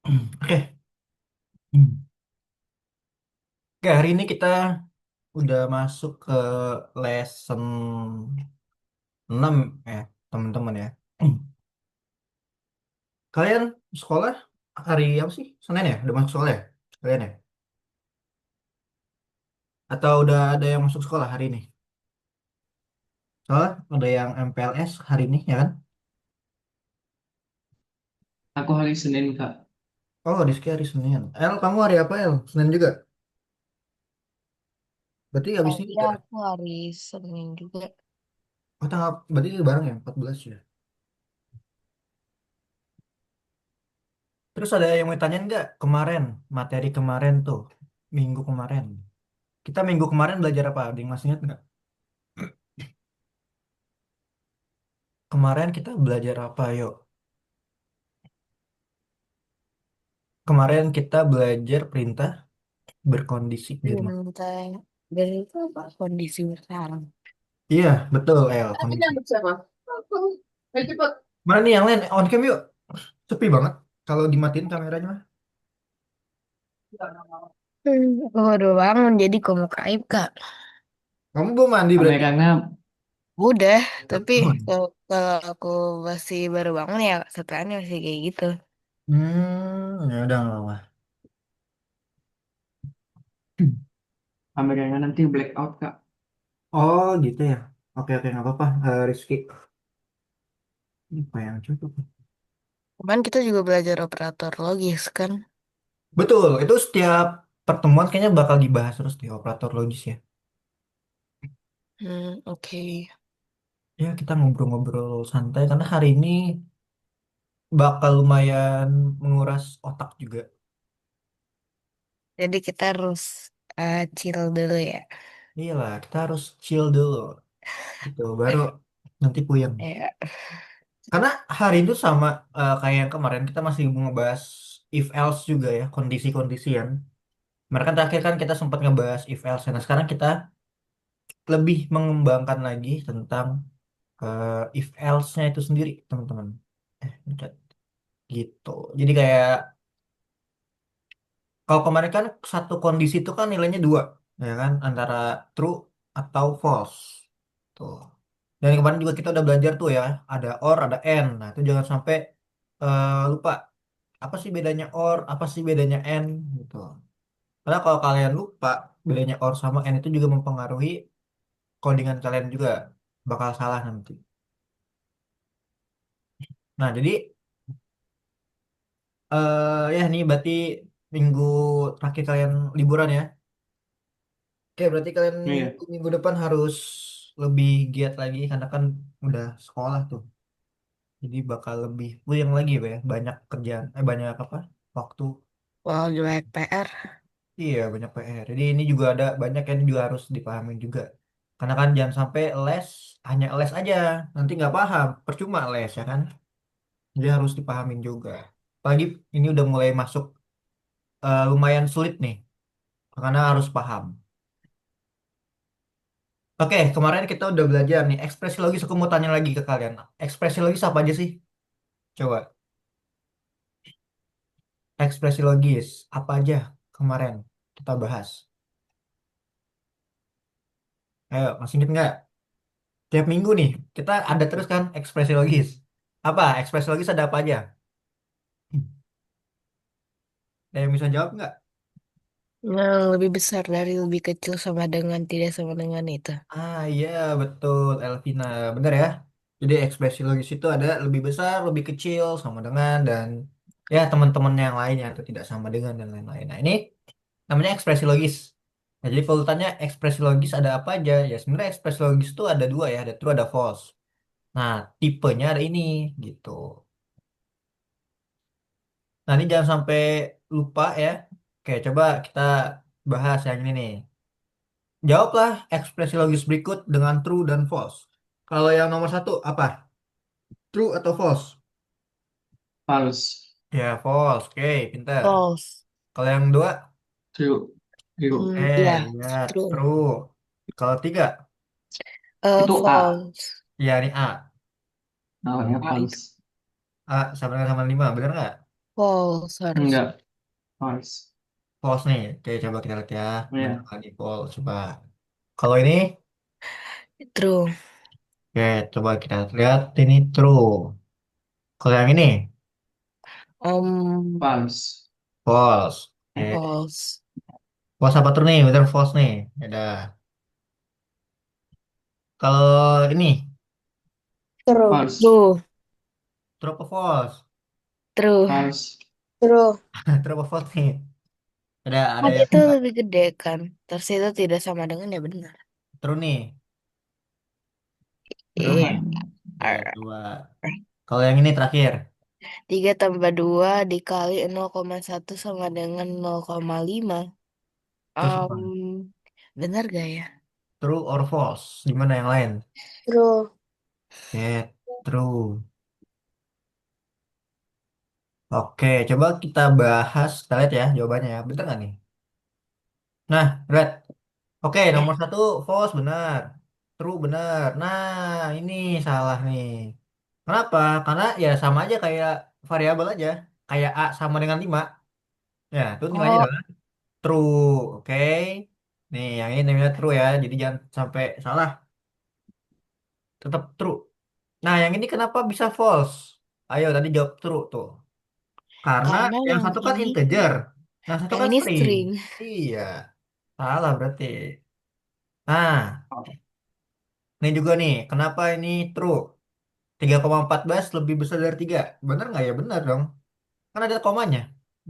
Oke. Oke, hari ini kita udah masuk ke lesson 6 ya, teman-teman ya. Kalian sekolah hari apa sih? Senin ya? Udah masuk sekolah ya? Kalian ya? Atau udah ada yang masuk sekolah hari ini? Soalnya ada yang MPLS hari ini ya kan? Aku hari Senin, Kak. Oh, Rizky hari Senin. Kamu hari apa Senin juga? Berarti habis Oh ini iya, ya? aku hari Senin juga. Berarti bareng ya, 14 ya? Terus ada yang mau tanyain nggak? Kemarin, materi kemarin tuh, minggu kemarin. Kita minggu kemarin belajar apa? Ada yang masih ingat nggak? Kemarin kita belajar apa, yuk? Kemarin kita belajar perintah berkondisi Jerman. Minta dari itu apa kondisi sekarang? Iya, betul, Tapi kondisi. nyambut siapa? Ayo cepet. Mana nih yang lain? On cam yuk. Sepi banget. Kalau dimatiin kameranya mah. Aku baru bangun jadi kok mau kaib kak. Kamu belum mandi berarti? Kameranya Udah, tapi Oh. kalau aku masih baru bangun ya setelahnya masih kayak gitu. Ya udah nggak apa-apa. kameranya nanti black out, Kak. Oh, gitu ya. Oke, oke, nggak apa-apa. Rizky. Ini apa yang cukup? Cuman kita juga belajar operator logis kan. Betul, itu setiap pertemuan kayaknya bakal dibahas terus di operator logis ya. Oke. Ya, kita ngobrol-ngobrol santai karena hari ini bakal lumayan menguras otak juga. Jadi kita harus chill dulu ya. Iyalah, kita harus chill dulu. Gitu, baru nanti puyeng. Ya. Karena hari itu sama kayak yang kemarin kita masih ngebahas if else juga ya, kondisi-kondisian. Mereka terakhir kan kita sempat ngebahas if else. Nah, sekarang kita lebih mengembangkan lagi tentang if else-nya itu sendiri, teman-teman. Bentar. Gitu. Jadi kayak kalau kemarin kan satu kondisi itu kan nilainya dua, ya kan, antara true atau false. Tuh. Dan kemarin juga kita udah belajar tuh ya, ada or, ada and. Nah, itu jangan sampai lupa apa sih bedanya or, apa sih bedanya and gitu. Karena kalau kalian lupa bedanya or sama and itu juga mempengaruhi codingan kalian juga bakal salah nanti. Nah, jadi ya nih berarti minggu terakhir kalian liburan ya. Oke, berarti kalian Iya. minggu depan harus lebih giat lagi karena kan udah sekolah tuh. Jadi bakal lebih puyeng lagi ya, banyak kerjaan, banyak apa? Waktu. Wah, banyak PR. Iya, banyak PR. Jadi ini juga ada banyak yang juga harus dipahamin juga. Karena kan jangan sampai les hanya les aja, nanti nggak paham, percuma les ya kan. Jadi harus dipahamin juga. Apalagi ini udah mulai masuk lumayan sulit nih, karena harus paham. Oke, kemarin kita udah belajar nih ekspresi logis. Aku mau tanya lagi ke kalian. Ekspresi logis apa aja sih? Coba ekspresi logis apa aja kemarin kita bahas. Ayo, masih inget nggak? Tiap minggu nih kita ada terus kan ekspresi logis. Apa? Ekspresi logis ada apa aja? Ada yang bisa jawab nggak? Yang lebih besar dari lebih kecil sama dengan tidak sama dengan itu. Ah iya betul Elvina, bener ya. Jadi ekspresi logis itu ada lebih besar, lebih kecil, sama dengan dan ya teman-teman yang lainnya atau tidak sama dengan dan lain-lain. Nah ini namanya ekspresi logis. Nah jadi kalau tanya ekspresi logis ada apa aja? Ya sebenarnya ekspresi logis itu ada dua ya, ada true ada false. Nah tipenya ada ini gitu. Nah ini jangan sampai lupa ya. Oke coba kita bahas yang ini nih. Jawablah ekspresi logis berikut dengan true dan false. Kalau yang nomor satu apa? True atau false? False. Ya, false. Oke, pintar. False. Kalau yang dua, True. True. Ya, ya, true. true. Kalau tiga, Itu A. ya ini A. Namanya A itu. false. A sama dengan sama lima, bener nggak? False harus. Enggak. False. False nih. Oke, coba kita lihat ya. Benar Ya. lagi false. Coba. Kalau ini, True. oke, coba kita lihat ini true. Kalau yang ini, Um, False. false. Oke. false. False apa true nih? Bener false nih. Ya udah. Kalau ini, True. False. True. true apa false? True. False. True. True apa false nih? Ada Kan yang itu lebih gede kan. Terus itu tidak sama dengan ya benar. true nih. Iya. Oke, coba. Kalau yang ini terakhir. 3 tambah 2 dikali 0,1 sama dengan 0,5. Terus apa? Benar gak ya? True or false? Gimana yang lain? True. Oke, true. Oke, coba kita bahas. Kita lihat ya jawabannya ya. Bener nggak nih? Nah, lihat. Oke, Eh, nomor satu false benar. True benar. Nah, ini salah nih. Kenapa? Karena ya sama aja kayak variabel aja. Kayak A sama dengan 5. Ya, itu nilainya oh, adalah true. Oke. Nih, yang ini namanya true ya. Jadi jangan sampai salah. Tetap true. Nah, yang ini kenapa bisa false? Ayo tadi jawab true tuh. Karena karena yang satu kan integer. Yang satu yang kan ini string. string. Iya. Salah berarti. Nah, ini juga nih. Kenapa ini true? 3,14 lebih besar dari 3. Bener nggak ya? Bener dong. Kan ada komanya.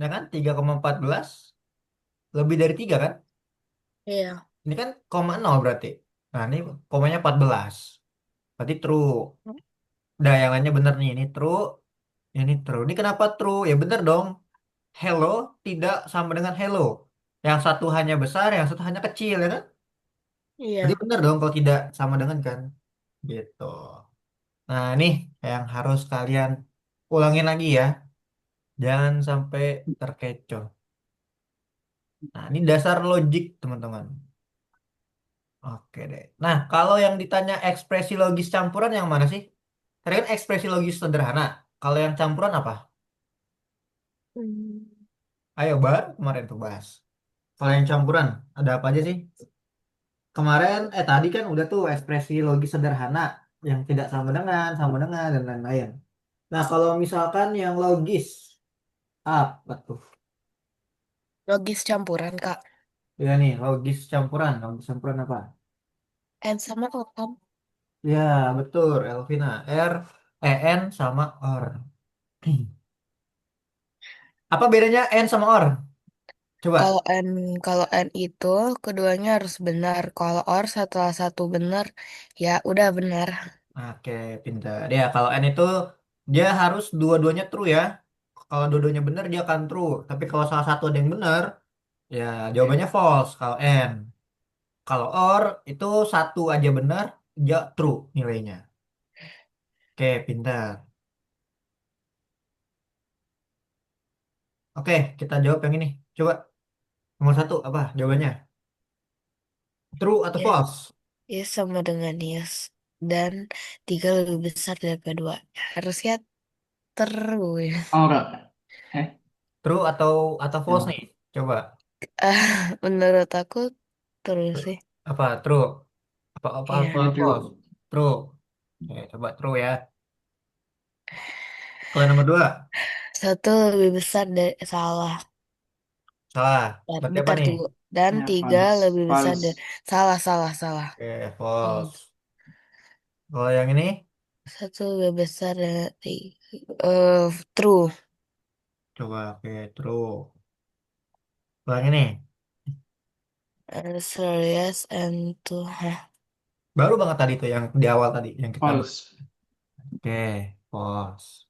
Ya kan? 3,14 lebih dari 3 kan? Iya. Ini kan koma 0 berarti. Nah, ini komanya 14. Berarti true. Udah, yang lainnya bener nih. Ini true. Ini true. Ini kenapa true? Ya bener dong. Hello tidak sama dengan hello. Yang satu hanya besar, yang satu hanya kecil, ya kan? Berarti Iya. benar dong kalau tidak sama dengan kan? Gitu. Nah, ini yang harus kalian ulangin lagi ya. Jangan sampai terkecoh. Nah, ini dasar logik, teman-teman. Oke deh. Nah, kalau yang ditanya ekspresi logis campuran yang mana sih? Tadi kan ekspresi logis sederhana. Kalau yang campuran apa? Hmm. Ayo, kemarin tuh bahas. Kalau yang campuran, ada apa aja sih? Kemarin, tadi kan udah tuh ekspresi logis sederhana yang tidak sama dengan, dan lain-lain. Nah, kalau misalkan yang logis, apa tuh? Logis campuran, Kak. Ya nih, logis campuran apa? N sama O kan? Ya, betul, Elvina. N sama OR. Apa bedanya N sama OR? Kalau Coba. N kalau N itu keduanya harus benar. Kalau OR setelah satu benar, ya udah benar. Oke, pintar. Ya, kalau N itu dia harus dua-duanya true ya. Kalau dua-duanya benar dia akan true. Tapi kalau salah satu ada yang benar, ya jawabannya false. Kalau N. Kalau OR itu satu aja benar, dia true nilainya. Oke, pintar. Oke, kita jawab yang ini. Coba, nomor satu apa jawabannya? True atau Yes. false? Yes sama dengan yes. Dan 3 lebih besar daripada 2. Harusnya terus. Ora. True atau false Ya. nih? Coba. Menurut aku terus sih. Apa? True. Apa Ya, false? true. True. Oke, coba true ya. Kalau yang nomor dua, Satu lebih besar dari salah. salah. Dan Berarti apa bentar nih? tunggu. Dan Ya, 3 false. lebih besar dari False. salah salah salah. Oke, Hmm. false. Kalau yang ini, Satu lebih besar dari eh true. coba. Oke, true. Kalau yang ini, Serious and two. Hah. baru banget tadi tuh yang di awal tadi yang kita bahas. False. Oke, false.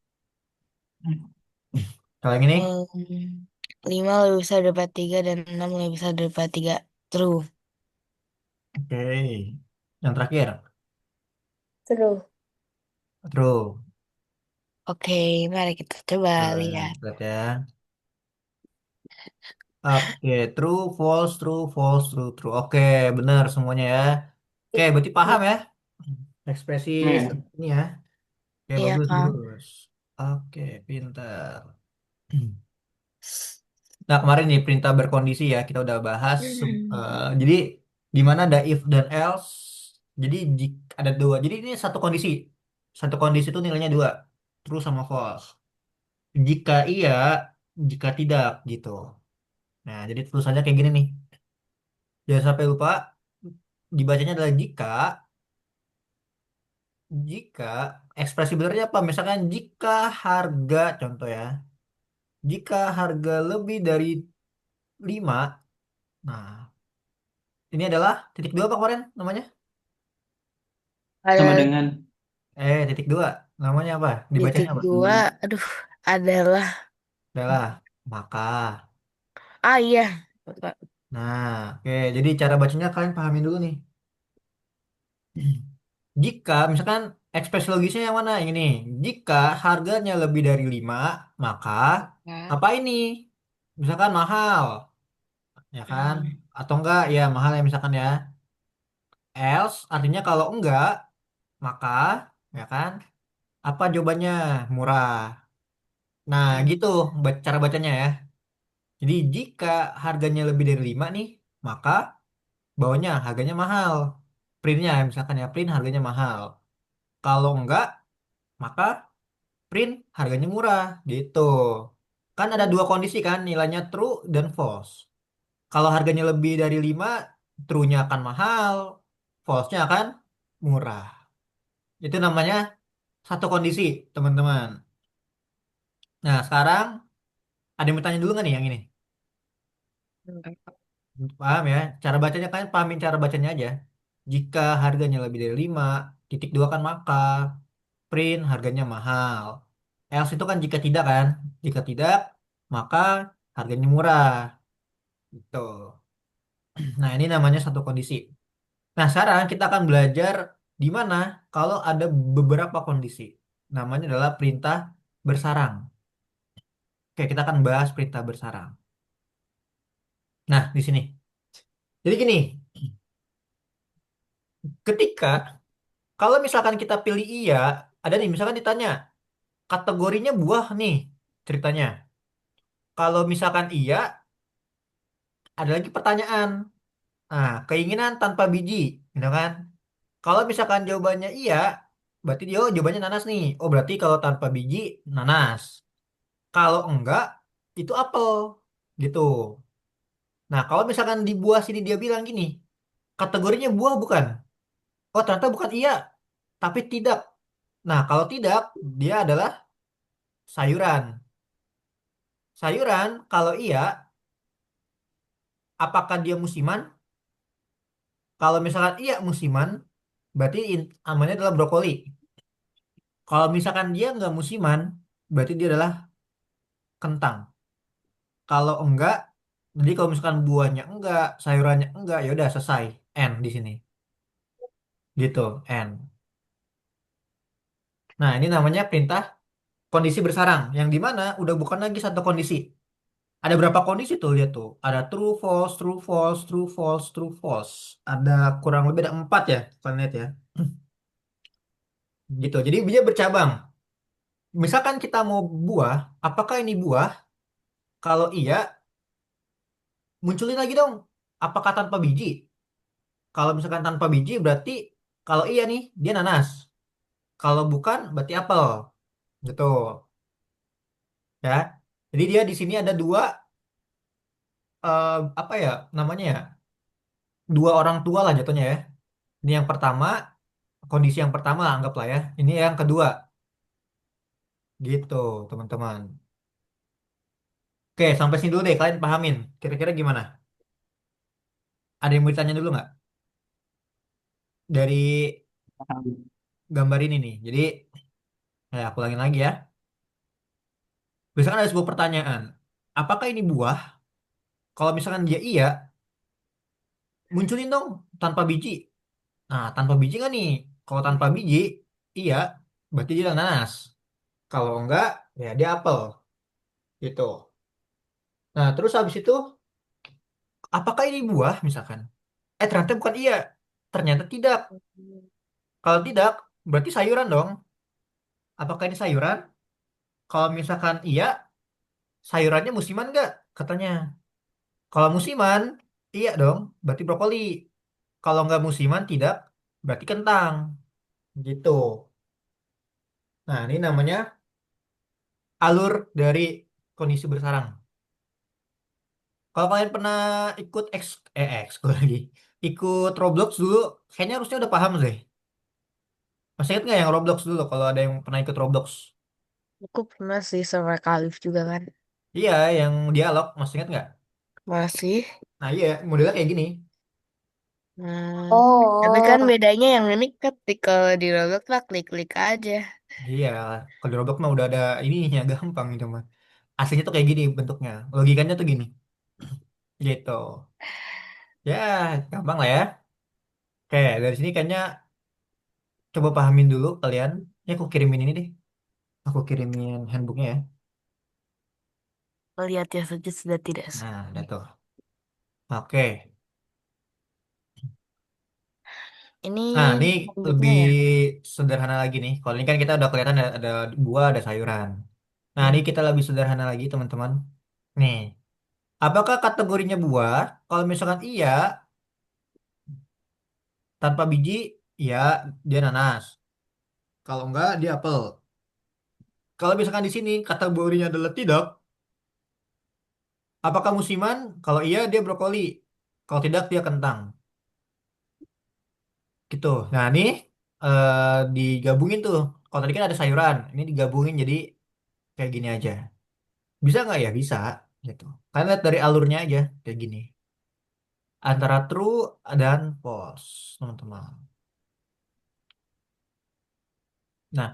Kalau yang ini, Hmm, 5 lebih besar daripada 3 dan 6 lebih besar daripada 3. True. oke. Yang terakhir, True. true. Oke, mari kita coba lihat. Lihat ya. Oke, true, false, true, false, true, true. Oke, benar semuanya ya. Oke, berarti paham ya ekspresi Ya. ini ya. Oke, Iya, bagus, Kak. bagus. Oke, pintar. Nah, kemarin nih perintah berkondisi ya, kita udah bahas. Hmm. Jadi, di mana ada if dan else. Jadi, ada dua. Jadi, ini satu kondisi. Satu kondisi itu nilainya dua. True sama false. Jika iya, jika tidak, gitu. Nah, jadi tulisannya kayak gini nih. Jangan sampai lupa, dibacanya adalah jika, ekspresi benernya apa? Misalkan jika harga, contoh ya, jika harga lebih dari 5. Nah, ini adalah titik dua apa kemarin namanya? Sama Ada dengan Titik dua. Namanya apa? titik Dibacanya apa? dua, aduh, adalah, Adalah maka. ah iya, Pak. Nah, oke. Jadi cara bacanya kalian pahamin dulu nih. Jika, misalkan ekspresi logisnya yang mana? Yang ini. Jika harganya lebih dari 5 maka Ya. apa ini? Misalkan mahal, ya kan? Hmm. Atau enggak, ya mahal ya misalkan ya. Else artinya kalau enggak, maka, ya kan? Apa jawabannya? Murah. Nah, Hmm. gitu cara bacanya ya. Jadi jika harganya lebih dari 5 nih, maka bawahnya harganya mahal. Printnya misalkan ya, print harganya mahal. Kalau enggak, maka print harganya murah. Gitu. Kan ada dua kondisi kan, nilainya true dan false. Kalau harganya lebih dari 5, true-nya akan mahal, false-nya akan murah. Itu namanya satu kondisi, teman-teman. Nah, sekarang ada yang bertanya dulu nggak nih yang ini? Paham ya? Cara bacanya kalian pahamin cara bacanya aja. Jika harganya lebih dari 5, titik dua kan maka, print harganya mahal. Else itu kan jika tidak kan? Jika tidak, maka harganya murah. Gitu. Nah, ini namanya satu kondisi. Nah, sekarang kita akan belajar di mana kalau ada beberapa kondisi. Namanya adalah perintah bersarang. Oke, kita akan bahas perintah bersarang. Nah, di sini. Jadi gini, ketika kalau misalkan kita pilih iya, ada nih misalkan ditanya, kategorinya buah nih ceritanya. Kalau misalkan iya, ada lagi pertanyaan. Nah, keinginan tanpa biji, gitu kan? Kalau misalkan jawabannya iya, berarti dia jawabannya nanas nih. Oh, berarti kalau tanpa biji, nanas. Kalau enggak, itu apel. Gitu. Nah, kalau misalkan di buah sini dia bilang gini, kategorinya buah bukan? Oh, ternyata bukan iya, tapi tidak. Nah, kalau tidak, dia adalah sayuran. Sayuran, kalau iya, apakah dia musiman? Kalau misalkan iya musiman, berarti amannya adalah brokoli. Kalau misalkan dia nggak musiman, berarti dia adalah kentang. Kalau enggak, jadi kalau misalkan buahnya enggak, sayurannya enggak, ya udah selesai. N di sini. Gitu, N. Nah, ini namanya perintah kondisi bersarang, yang di mana udah bukan lagi satu kondisi. Ada berapa kondisi tuh, lihat tuh. Ada true, false, true, false, true, false, true, false. Ada kurang lebih ada 4 ya, kalian lihat ya. Gitu, jadi dia bercabang. Misalkan kita mau buah, apakah ini buah? Kalau iya, munculin lagi dong. Apakah tanpa biji? Kalau misalkan tanpa biji berarti kalau iya nih dia nanas. Kalau bukan berarti apel. Gitu ya. Jadi dia di sini ada dua apa ya namanya ya? Dua orang tua lah jatuhnya ya. Ini yang pertama, kondisi yang pertama anggaplah ya. Ini yang kedua. Gitu, teman-teman. Oke, sampai sini dulu deh kalian pahamin. Kira-kira gimana? Ada yang mau ditanya dulu nggak? Dari gambar ini nih. Jadi, aku ulangin lagi ya. Misalkan ada sebuah pertanyaan. Apakah ini buah? Kalau misalkan dia iya, munculin dong tanpa biji. Nah, tanpa biji nggak nih? Kalau tanpa biji, iya, berarti dia nanas. Kalau enggak, ya dia apel. Gitu. Nah, terus habis itu, apakah ini buah misalkan? Ternyata bukan iya. Ternyata tidak. Kalau tidak, berarti sayuran dong. Apakah ini sayuran? Kalau misalkan iya, sayurannya musiman nggak? Katanya. Kalau musiman, iya dong, berarti brokoli. Kalau nggak musiman, tidak, berarti kentang. Gitu. Nah, ini namanya alur dari kondisi bersarang. Kalau kalian pernah ikut ekskul lagi, ikut Roblox dulu, kayaknya harusnya udah paham deh. Masih ingat nggak yang Roblox dulu? Kalau ada yang pernah ikut Roblox, Aku pernah sih sama Kalif juga kan. iya, yang dialog, masih ingat nggak? Masih. Nah, iya, modelnya kayak gini. Hmm, tapi kan Oh, bedanya yang ini ketik kalau di Roblox mah klik-klik aja. Iya, kalau di Roblox mah udah ada ininya gampang gitu mah. Aslinya tuh kayak gini bentuknya, logikanya tuh gini, gitu. Ya, gampang lah ya. Oke, dari sini kayaknya coba pahamin dulu kalian. Ini aku kirimin ini deh. Aku kirimin handbooknya ya. Melihatnya saja sudah tidak Nah, udah asing. tuh. Oke. Ini Nah, ini bentuknya lebih ya. sederhana lagi nih. Kalau ini kan kita udah kelihatan ada buah, ada sayuran. Nah, Hmm. ini kita lebih sederhana lagi, teman-teman. Nih, apakah kategorinya buah? Kalau misalkan iya, tanpa biji, iya, dia nanas. Kalau enggak, dia apel. Kalau misalkan di sini kategorinya adalah tidak, apakah musiman? Kalau iya, dia brokoli. Kalau tidak, dia kentang. Gitu. Nah, ini digabungin tuh. Kalau tadi kan ada sayuran, ini digabungin jadi kayak gini aja. Bisa nggak ya? Bisa. Gitu. Kalian lihat dari alurnya aja kayak gini. Antara true dan false, teman-teman. Nah,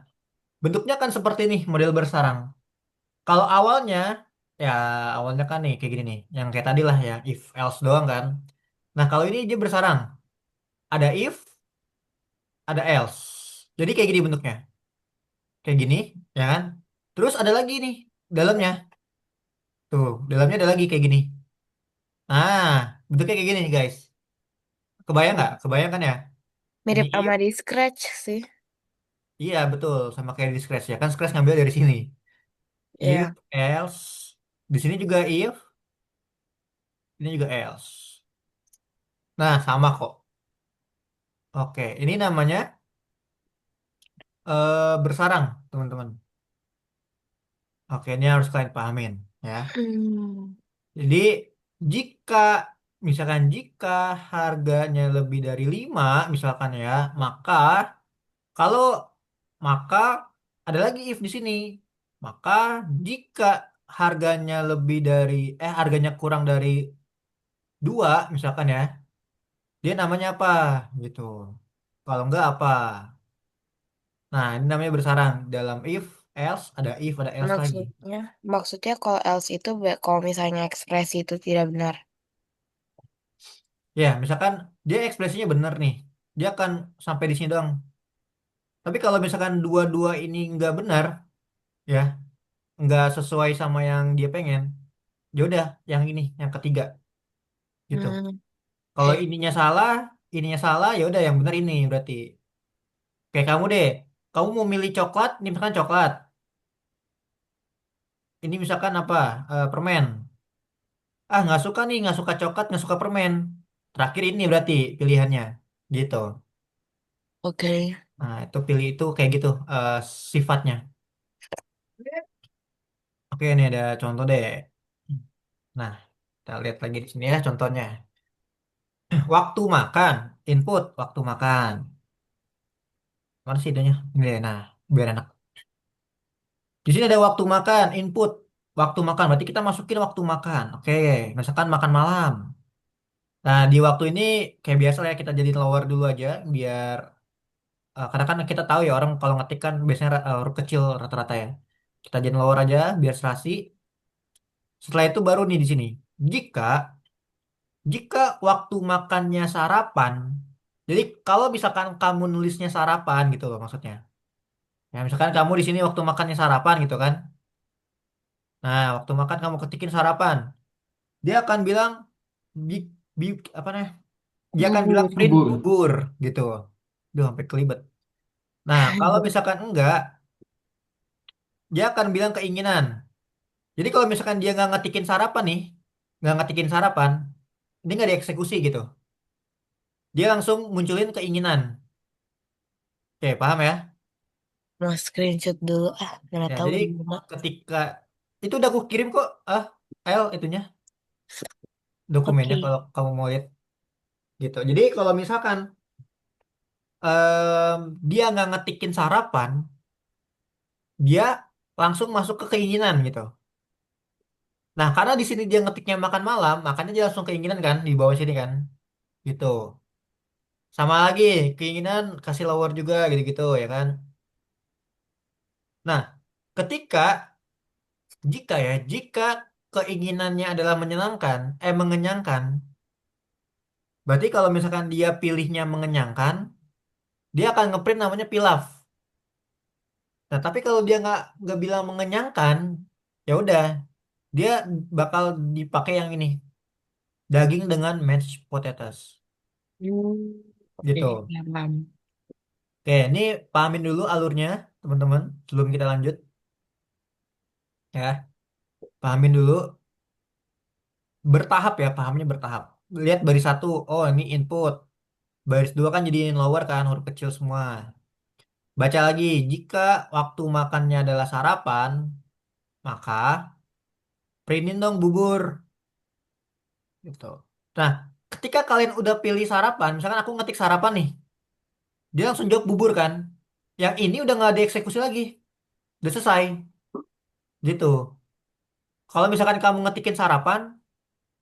bentuknya kan seperti ini, model bersarang. Kalau awalnya, ya awalnya kan nih kayak gini nih, yang kayak tadi lah ya, if else doang kan. Nah, kalau ini dia bersarang, ada if, ada else. Jadi kayak gini bentuknya, kayak gini, ya kan? Terus ada lagi nih dalamnya, tuh dalamnya ada lagi kayak gini. Nah, bentuknya kayak gini nih guys. Kebayang nggak? Kebayang kan ya? Ini Mirip if, sama di Scratch sih. iya betul, sama kayak di Scratch ya kan Scratch ngambil dari sini. If, Ya. else, di sini juga if, ini juga else. Nah, sama kok. Oke, ini namanya bersarang, teman-teman. Oke, ini harus kalian pahamin ya. Hmm. Jadi, jika jika harganya lebih dari 5 misalkan ya, maka kalau maka ada lagi if di sini. Maka jika harganya kurang dari 2 misalkan ya, dia namanya apa gitu. Kalau enggak apa. Nah, ini namanya bersarang. Dalam if, else, ada else lagi. Maksudnya kalau else itu kalau misalnya ekspresi itu tidak benar. Ya, misalkan dia ekspresinya benar nih. Dia akan sampai di sini doang. Tapi kalau misalkan dua-dua ini nggak benar, ya, nggak sesuai sama yang dia pengen, ya udah, yang ini, yang ketiga, gitu. Hmm. Kalau ininya salah, ya udah yang benar ini berarti. Kayak kamu deh, kamu mau milih coklat, ini misalkan coklat. Ini misalkan apa? Permen. Ah, nggak suka nih, nggak suka coklat, nggak suka permen. Terakhir ini berarti pilihannya, gitu. Oke. Nah, itu pilih itu kayak gitu sifatnya. Oke, ini ada contoh deh. Nah, kita lihat lagi di sini ya contohnya. Waktu makan, input waktu makan. Mana sih itunya? Ini deh, nah, biar enak. Di sini ada waktu makan, input waktu makan. Berarti kita masukin waktu makan. Oke, misalkan makan malam. Nah, di waktu ini kayak biasa lah ya kita jadi lower dulu aja biar karena kan kita tahu ya orang kalau ngetik kan biasanya huruf kecil rata-rata ya. Kita jadi lower aja biar serasi. Setelah itu baru nih di sini. Jika jika waktu makannya sarapan, jadi kalau misalkan kamu nulisnya sarapan gitu loh maksudnya. Ya misalkan kamu di sini waktu makannya sarapan gitu kan. Nah, waktu makan kamu ketikin sarapan. Dia akan bilang bi, apa namanya? Dia akan bilang Bubur. print Bubur. bubur gitu. Duh, sampai kelibet. Nah, kalau misalkan enggak, dia akan bilang keinginan. Jadi kalau misalkan dia nggak ngetikin sarapan nih, nggak ngetikin sarapan, ini nggak dieksekusi gitu. Dia langsung munculin keinginan. Oke, paham ya? Mau screenshot dulu mana Ya, tahu jadi di mana. ketika itu udah aku kirim kok, L itunya dokumennya Oke. kalau kamu mau lihat gitu. Jadi kalau misalkan dia nggak ngetikin sarapan, dia langsung masuk ke keinginan gitu. Nah, karena di sini dia ngetiknya makan malam, makanya dia langsung keinginan kan di bawah sini kan, gitu. Sama lagi keinginan kasih lower juga gitu-gitu ya kan. Nah, ketika jika keinginannya adalah menyenangkan, mengenyangkan, berarti kalau misalkan dia pilihnya mengenyangkan, dia akan ngeprint namanya pilaf. Nah, tapi kalau dia nggak bilang mengenyangkan, ya udah, dia bakal dipakai yang ini, daging dengan mashed potatoes, Hmm, oke, gitu. paham. Oke, ini pahamin dulu alurnya, teman-teman, sebelum kita lanjut, ya. Pahamin dulu, bertahap ya, pahamnya bertahap. Lihat baris satu, oh ini input. Baris dua kan jadi lower kan, huruf kecil semua. Baca lagi, jika waktu makannya adalah sarapan, maka printin dong bubur, gitu. Nah, ketika kalian udah pilih sarapan, misalkan aku ngetik sarapan nih, dia langsung jawab bubur kan. Yang ini udah nggak dieksekusi lagi, udah selesai, gitu. Kalau misalkan kamu ngetikin sarapan,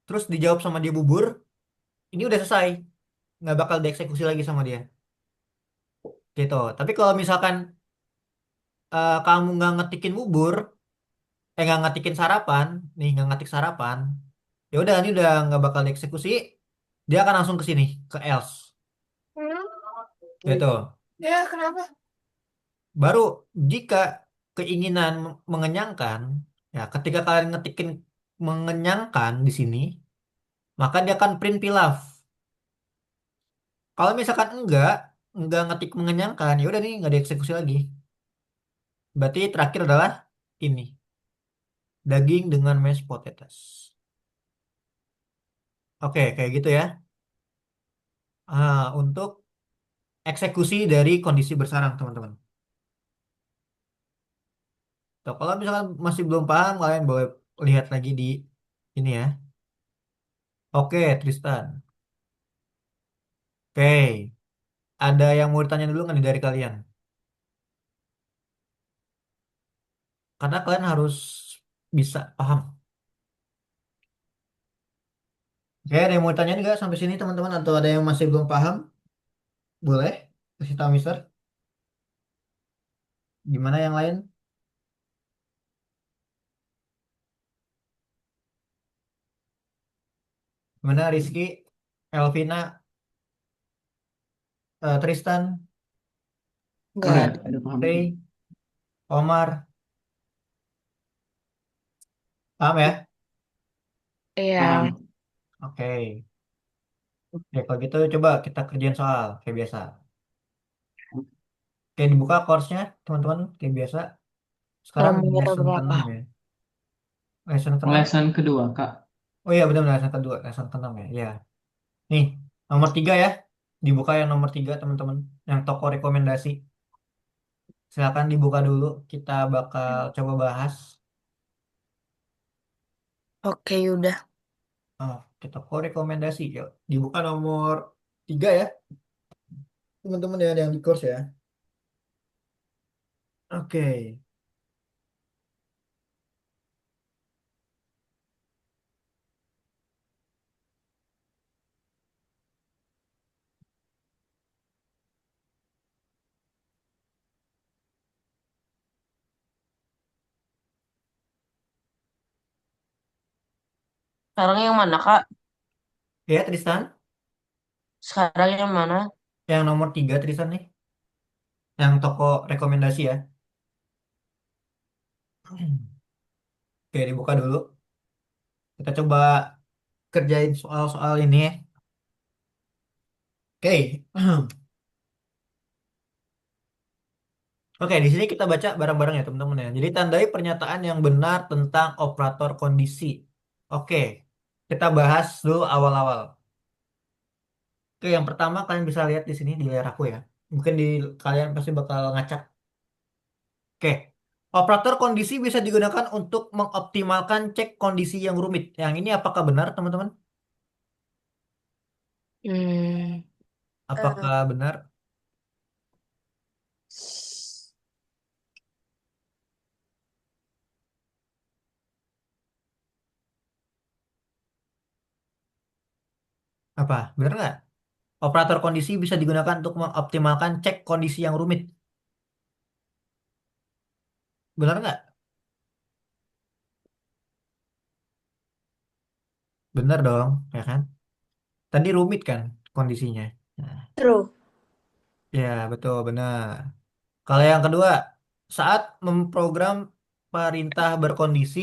terus dijawab sama dia bubur, ini udah selesai, nggak bakal dieksekusi lagi sama dia, gitu. Tapi kalau misalkan kamu nggak ngetikin bubur, nggak ngetikin sarapan, nih nggak ngetik sarapan, ya udah ini udah nggak bakal dieksekusi, dia akan langsung ke sini, ke else, gitu. Ya, kenapa? Baru jika keinginan mengenyangkan, ya ketika kalian ngetikin mengenyangkan di sini, maka dia akan print pilaf. Kalau misalkan enggak ngetik mengenyangkan, ya udah nih nggak dieksekusi lagi. Berarti terakhir adalah ini, daging dengan mashed potatoes. Oke, kayak gitu ya. Untuk eksekusi dari kondisi bersarang, teman-teman. Tuh, kalau misalkan masih belum paham, kalian boleh lihat lagi di ini ya. Oke, Tristan. Oke, ada yang mau ditanya dulu nggak nih dari kalian? Karena kalian harus bisa paham. Oke, ada yang mau ditanya nggak sampai sini, teman-teman? Atau ada yang masih belum paham? Boleh kasih tahu, Mister. Gimana yang lain? Gimana Rizky, Elvina, Tristan, Nggak ada. Udah paham. Ray, Omar, paham ya? Iya. Paham. Oke. Ya, kalau gitu coba kita kerjain soal kayak biasa. Oke, dibuka course-nya, teman-teman, kayak biasa. Sekarang di Nomor lesson berapa? ke-6 ya. Lesson ke-6. Lesson kedua, Kak. Oh iya, benar lesson kedua, lesson ke-6 ya. Iya. Nih, nomor 3 ya. Dibuka yang nomor 3, teman-teman. Yang toko rekomendasi. Silakan dibuka dulu. Kita bakal coba bahas. Oke, udah. Kita toko rekomendasi. Yuk, dibuka nomor 3 ya. Teman-teman ya, ada yang di course ya. Oke. Sekarang yang mana, Kak? Ya, Tristan. Sekarang yang mana? Yang nomor 3 Tristan nih. Yang toko rekomendasi ya. Oke, dibuka dulu. Kita coba kerjain soal-soal ini ya. Oke. Oke, di sini kita baca bareng-bareng ya teman-teman ya. Jadi tandai pernyataan yang benar tentang operator kondisi. Oke, kita bahas dulu awal-awal. Oke, yang pertama kalian bisa lihat di sini di layar aku ya. Mungkin di kalian pasti bakal ngacak. Oke, operator kondisi bisa digunakan untuk mengoptimalkan cek kondisi yang rumit. Yang ini apakah benar teman-teman? Hmm, Apakah benar? Apa? Benar nggak? Operator kondisi bisa digunakan untuk mengoptimalkan cek kondisi yang rumit. Benar nggak? Benar dong, ya kan? Tadi rumit kan kondisinya. Nah, true. ya betul, benar. Kalau yang kedua, saat memprogram perintah berkondisi,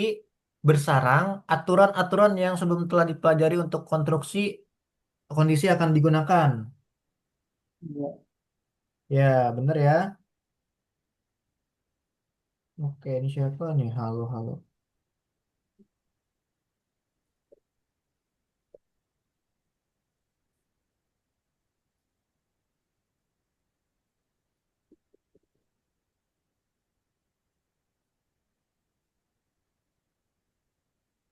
bersarang, aturan-aturan yang sebelum telah dipelajari untuk konstruksi kondisi akan digunakan. Iya. Ya, benar ya. Oke, ini siapa nih? Halo, halo.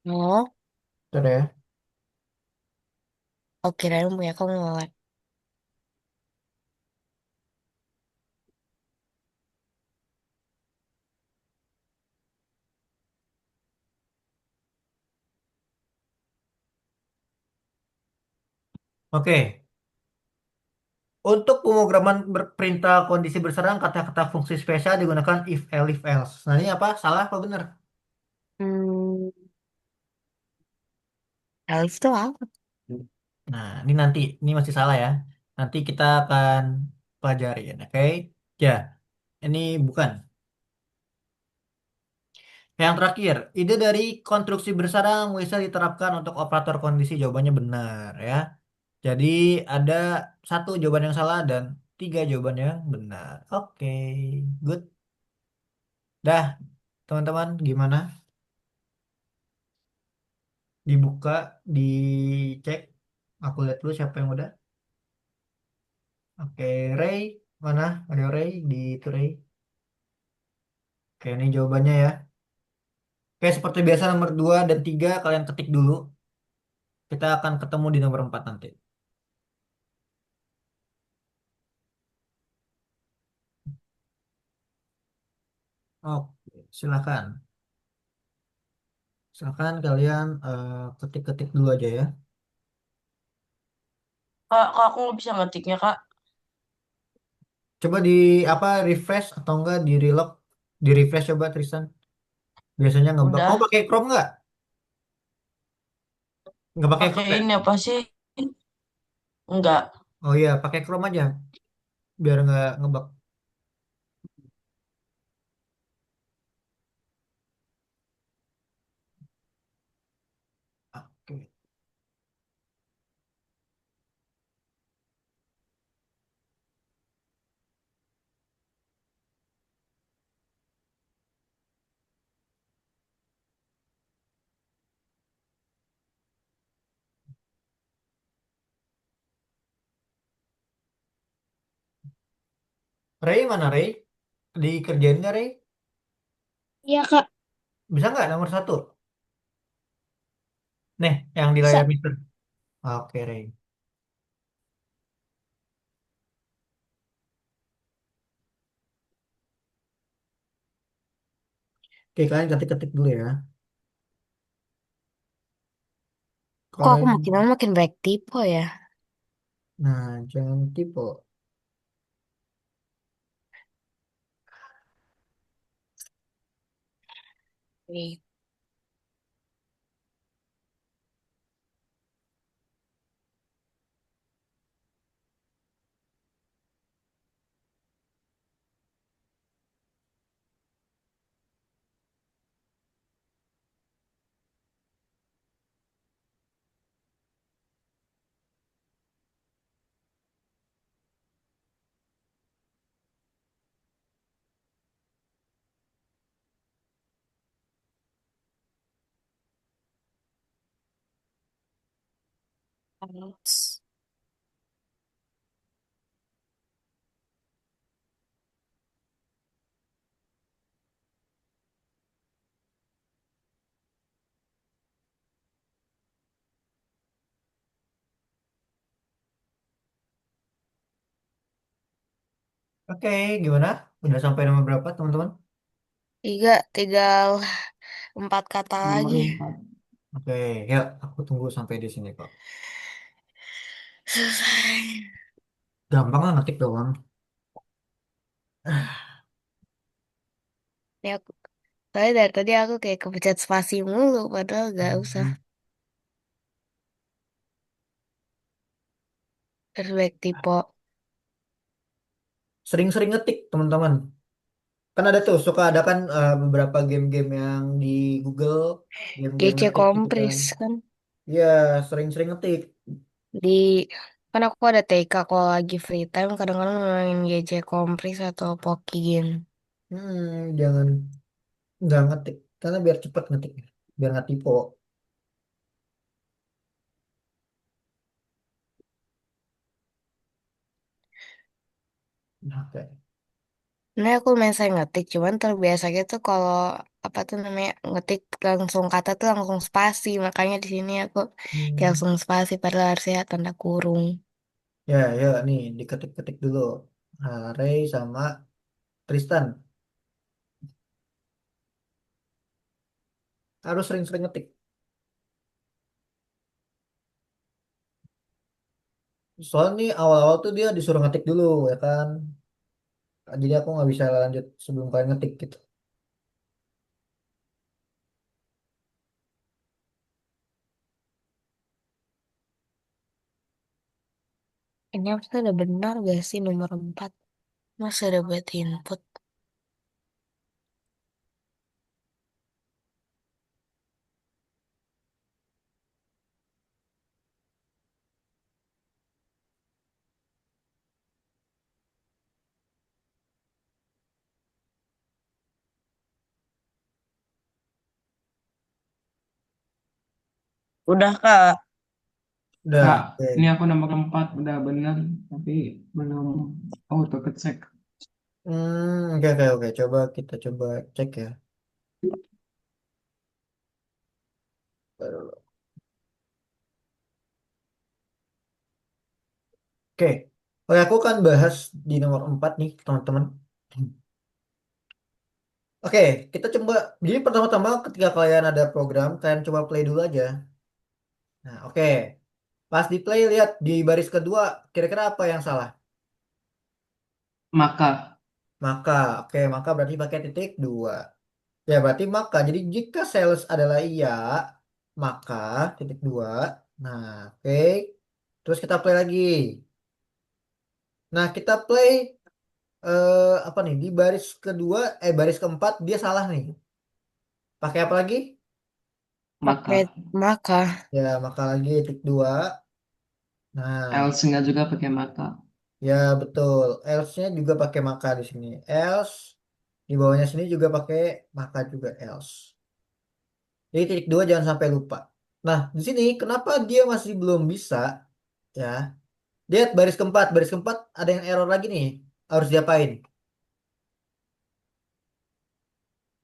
Oh, Bentar ya. oke, punya aku ngelek. Oke, untuk pemrograman perintah kondisi berserang, kata-kata fungsi spesial digunakan if, elif, else. Nah, ini apa? Salah apa benar? Hmm, Elif tuh apa? Nah, ini nanti, ini masih salah ya. Nanti kita akan pelajarin, oke? Ya, ini bukan. Yang terakhir, ide dari konstruksi bersarang bisa diterapkan untuk operator kondisi. Jawabannya benar ya. Jadi ada satu jawaban yang salah dan tiga jawaban yang benar. Oke, good. Dah, teman-teman, gimana? Dibuka, dicek. Aku lihat dulu siapa yang udah. Oke, Ray, mana? Ada Ray di itu Ray. Oke, ini jawabannya ya. Oke, seperti biasa nomor 2 dan 3 kalian ketik dulu. Kita akan ketemu di nomor 4 nanti. Oke, silakan. Silakan kalian ketik-ketik dulu aja ya. Kak, aku nggak bisa ngetiknya, Kak. Coba di apa refresh atau enggak di relock, di refresh coba Tristan. Biasanya ngebug. Kamu Udah. pakai Chrome nggak? Nggak pakai Pakai Chrome ya? ini apa sih? Enggak. Oh iya, pakai Chrome aja biar nggak ngebug. Oke. Ray mana Ray? Dikerjain nggak Ray? Iya, Kak. Bisa nggak nomor 1? Nih, yang di layar Bisa. Mister. Oke Ray. Oke, kalian ketik-ketik dulu ya. Kok Kalau aku yang, makin lama makin baik tipe ya? nah jangan tipe. Nih. Else. Oke, gimana? Udah sampai nomor berapa, teman-teman? Tiga, tinggal 4 kata Nomor lagi. 4. Oke, ya, aku tunggu sampai di sini kok. Selesai. Gampang lah ngetik doang. Ini aku, soalnya dari tadi aku kayak kepencet spasi mulu, padahal gak usah. Hmm. Terus back typo. Sering-sering ngetik, teman-teman. Kan ada tuh, suka ada kan beberapa game-game yang di Google, game-game GC ngetik gitu kan. kompris kan. Iya, sering-sering ngetik. Di, kan aku ada TK kalau lagi free time, kadang-kadang main GC kompris atau Poki Game. Jangan nggak ngetik, karena biar cepet ngetiknya, biar nggak typo. Nah, oke. Nah, aku main saya ngetik, cuman terbiasa gitu kalau apa tuh namanya ngetik langsung kata tuh langsung spasi, makanya di sini aku kayak Hmm. langsung spasi padahal harusnya tanda kurung. Ya, ya, nih diketik-ketik dulu. Ray sama Tristan harus sering-sering ngetik. Soalnya nih awal-awal tuh dia disuruh ngetik dulu ya kan. Jadi aku nggak bisa lanjut sebelum kalian ngetik gitu. Ini harusnya udah benar gak sih nomor 4? Masa ada buat input? Udah, Kak. Kak, Udah, ini oke. aku nomor 4 udah bener, tapi belum auto kecek. Oke, oke, oke. Kita coba cek ya. Oke. Oke, aku kan bahas di nomor 4 nih, teman-teman. Oke, kita coba. Jadi pertama-tama ketika kalian ada program, kalian coba play dulu aja. Nah, oke. Pas di play, lihat di baris kedua, kira-kira apa yang salah? Maka, Maka, oke, maka berarti pakai titik dua. Ya, berarti maka. Jadi jika sales adalah iya, maka titik dua. Nah, oke. Terus kita play lagi. Nah, kita play apa nih? Di baris kedua, baris keempat dia salah nih. Pakai apa lagi? Pakai maka. maka. Ya, maka lagi titik dua. Nah, Else nggak juga pakai maka. ya betul. Else-nya juga pakai maka di sini. Else di bawahnya sini juga pakai maka juga else. Jadi titik dua jangan sampai lupa. Nah, di sini kenapa dia masih belum bisa ya? Lihat baris keempat ada yang error lagi nih. Harus diapain?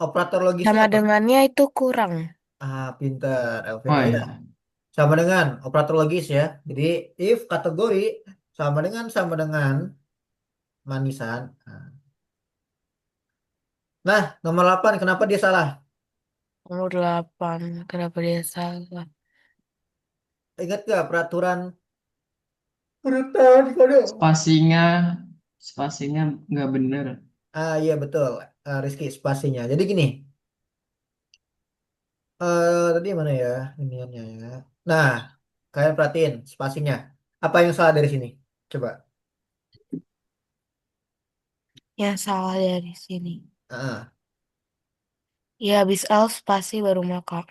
Operator logisnya Sama apa? dengannya itu kurang. Pinter, Oh Elvira ya. ya, Sama dengan operator logis ya. Jadi if kategori sama dengan manisan. Nah, nomor 8 kenapa dia salah? Nomor 8. Kenapa dia salah? Ingat gak peraturan urutan kode? spasinya, spasinya nggak bener. Iya betul, Rizky spasinya. Jadi gini, tadi mana ya iniannya ya. Nah, kalian perhatiin spasinya. Apa yang salah dari sini? Coba. Yang salah dari sini. Ah, Ya habis else pasti baru maka.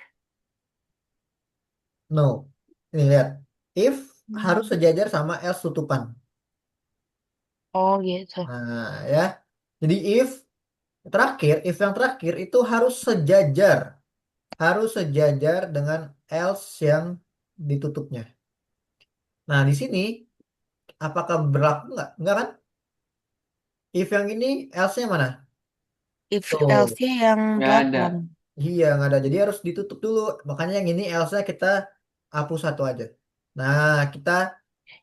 no. Ini lihat. If harus Hmm. sejajar sama else tutupan. Oh gitu. Nah, ya. Jadi if yang terakhir itu harus sejajar dengan else yang ditutupnya. Nah, di sini apakah berlaku nggak? Nggak kan? If yang ini else-nya mana? If Tuh. else-nya yang Nggak ada. 8. Iya, nggak ada. Jadi harus ditutup dulu. Makanya yang ini else-nya kita hapus satu aja. Nah, kita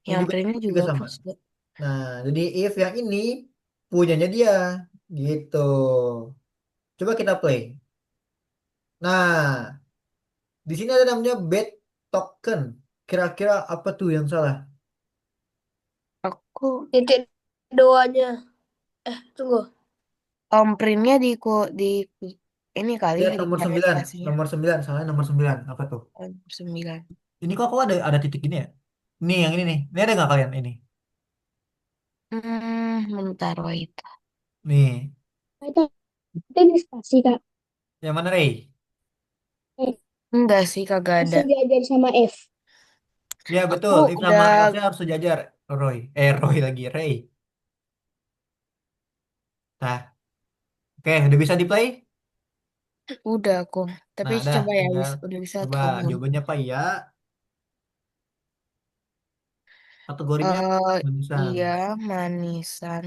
ini Yang juga printnya juga juga sama. hapus gak? Nah, jadi if yang ini punyanya dia. Gitu. Coba kita play. Nah, di sini ada namanya bet token. Kira-kira apa tuh yang salah? Aku Titik doanya. Tunggu. om printnya di ini kali Lihat ya nomor dikira 9. spasinya. Nomor 9. Salahnya nomor 9. Apa tuh? Om 9. Ini kok ada titik gini ya? Nih yang ini nih. Ini ada nggak kalian ini? Bentar wait. Nih. Itu di spasi, Kak. Yang mana, Ray? Eh, Enggak sih kagak ada. Bisa diajari sama F. Ya Aku betul. If sama udah else harus sejajar. Roy. Roy lagi. Ray. Nah. Oke. Udah bisa di play? udah aku. Tapi Nah, dah. coba ya Tinggal. udah bisa Coba kamu. jawabannya apa ya? Kategorinya Eh manisan. iya manisan.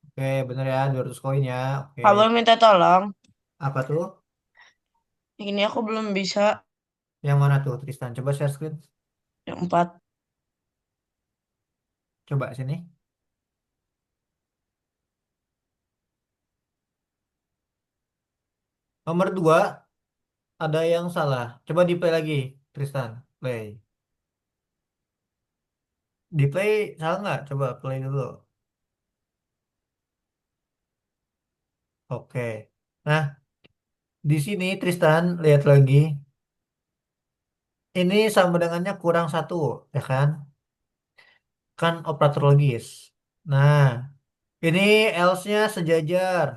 Oke, bener ya. 200 koin ya. Oke. Kalau minta tolong, Apa tuh? ini aku belum bisa Yang mana tuh, Tristan? Coba share screen. yang 4. Coba sini. Nomor 2 ada yang salah. Coba di play lagi, Tristan. Play. Di play salah nggak? Coba play dulu. Oke. Nah, di sini Tristan lihat lagi. Ini sama dengannya kurang satu, ya kan? Kan operator logis. Nah, ini else-nya sejajar.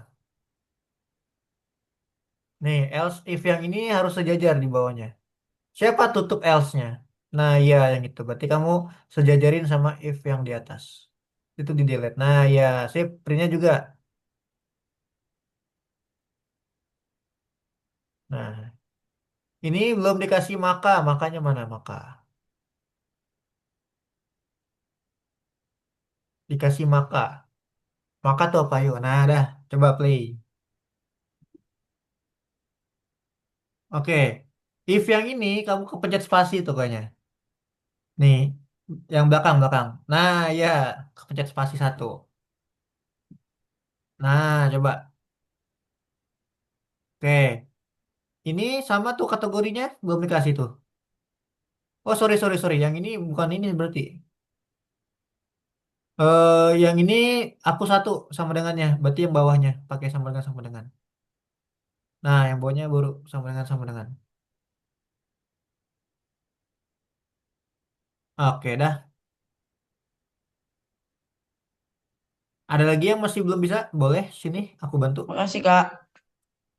Nih, else if yang ini harus sejajar di bawahnya. Siapa tutup else-nya? Nah, iya yang itu. Berarti kamu sejajarin sama if yang di atas. Itu di delete. Nah, ya, sip. Printnya juga. Nah, ini belum dikasih maka. Makanya mana maka? Dikasih maka. Maka tuh apa yuk? Nah, dah. Coba play. Oke. If yang ini kamu kepencet spasi tuh kayaknya. Nih, yang belakang-belakang. Nah, ya. Kepencet spasi satu. Nah, coba. Oke. Ini sama tuh kategorinya. Belum dikasih tuh. Oh, sorry, sorry, sorry. Yang ini bukan ini berarti. Yang ini aku satu sama dengannya. Berarti yang bawahnya pakai sama dengan sama dengan. Nah, yang bawahnya baru sama dengan sama dengan. Oke, dah. Ada lagi yang masih belum bisa? Boleh, sini aku bantu. Makasih, Kak.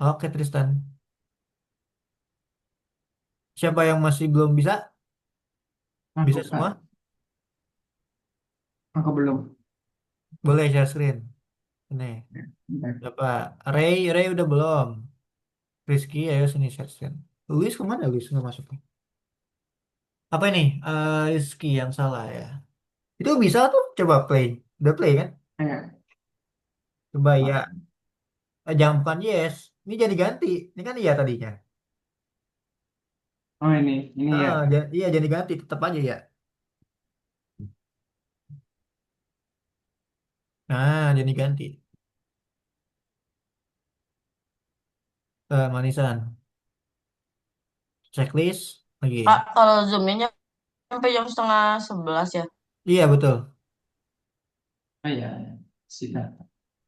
Oke, Tristan. Siapa yang masih belum bisa? Aku, Bisa Kak. semua? Aku belum. Boleh share screen. Ini. Bentar. Siapa? Ray udah belum. Rizky, ayo sini share screen. Luis kemana? Luis nggak masuk. Apa ini? Rizky yang salah ya. Itu bisa tuh. Coba play. Udah play kan? Eh, Coba oh, ya. Jangan bukan yes. Ini jadi ganti. Ini kan iya tadinya. oh, ini ya. Iya jadi ganti. Tetap aja ya. Nah, jadi ganti. Manisan. Checklist. Kak, Lagi. kalau zoomnya sampai jam setengah 11 ya. Iya betul. Oh ya, sudah.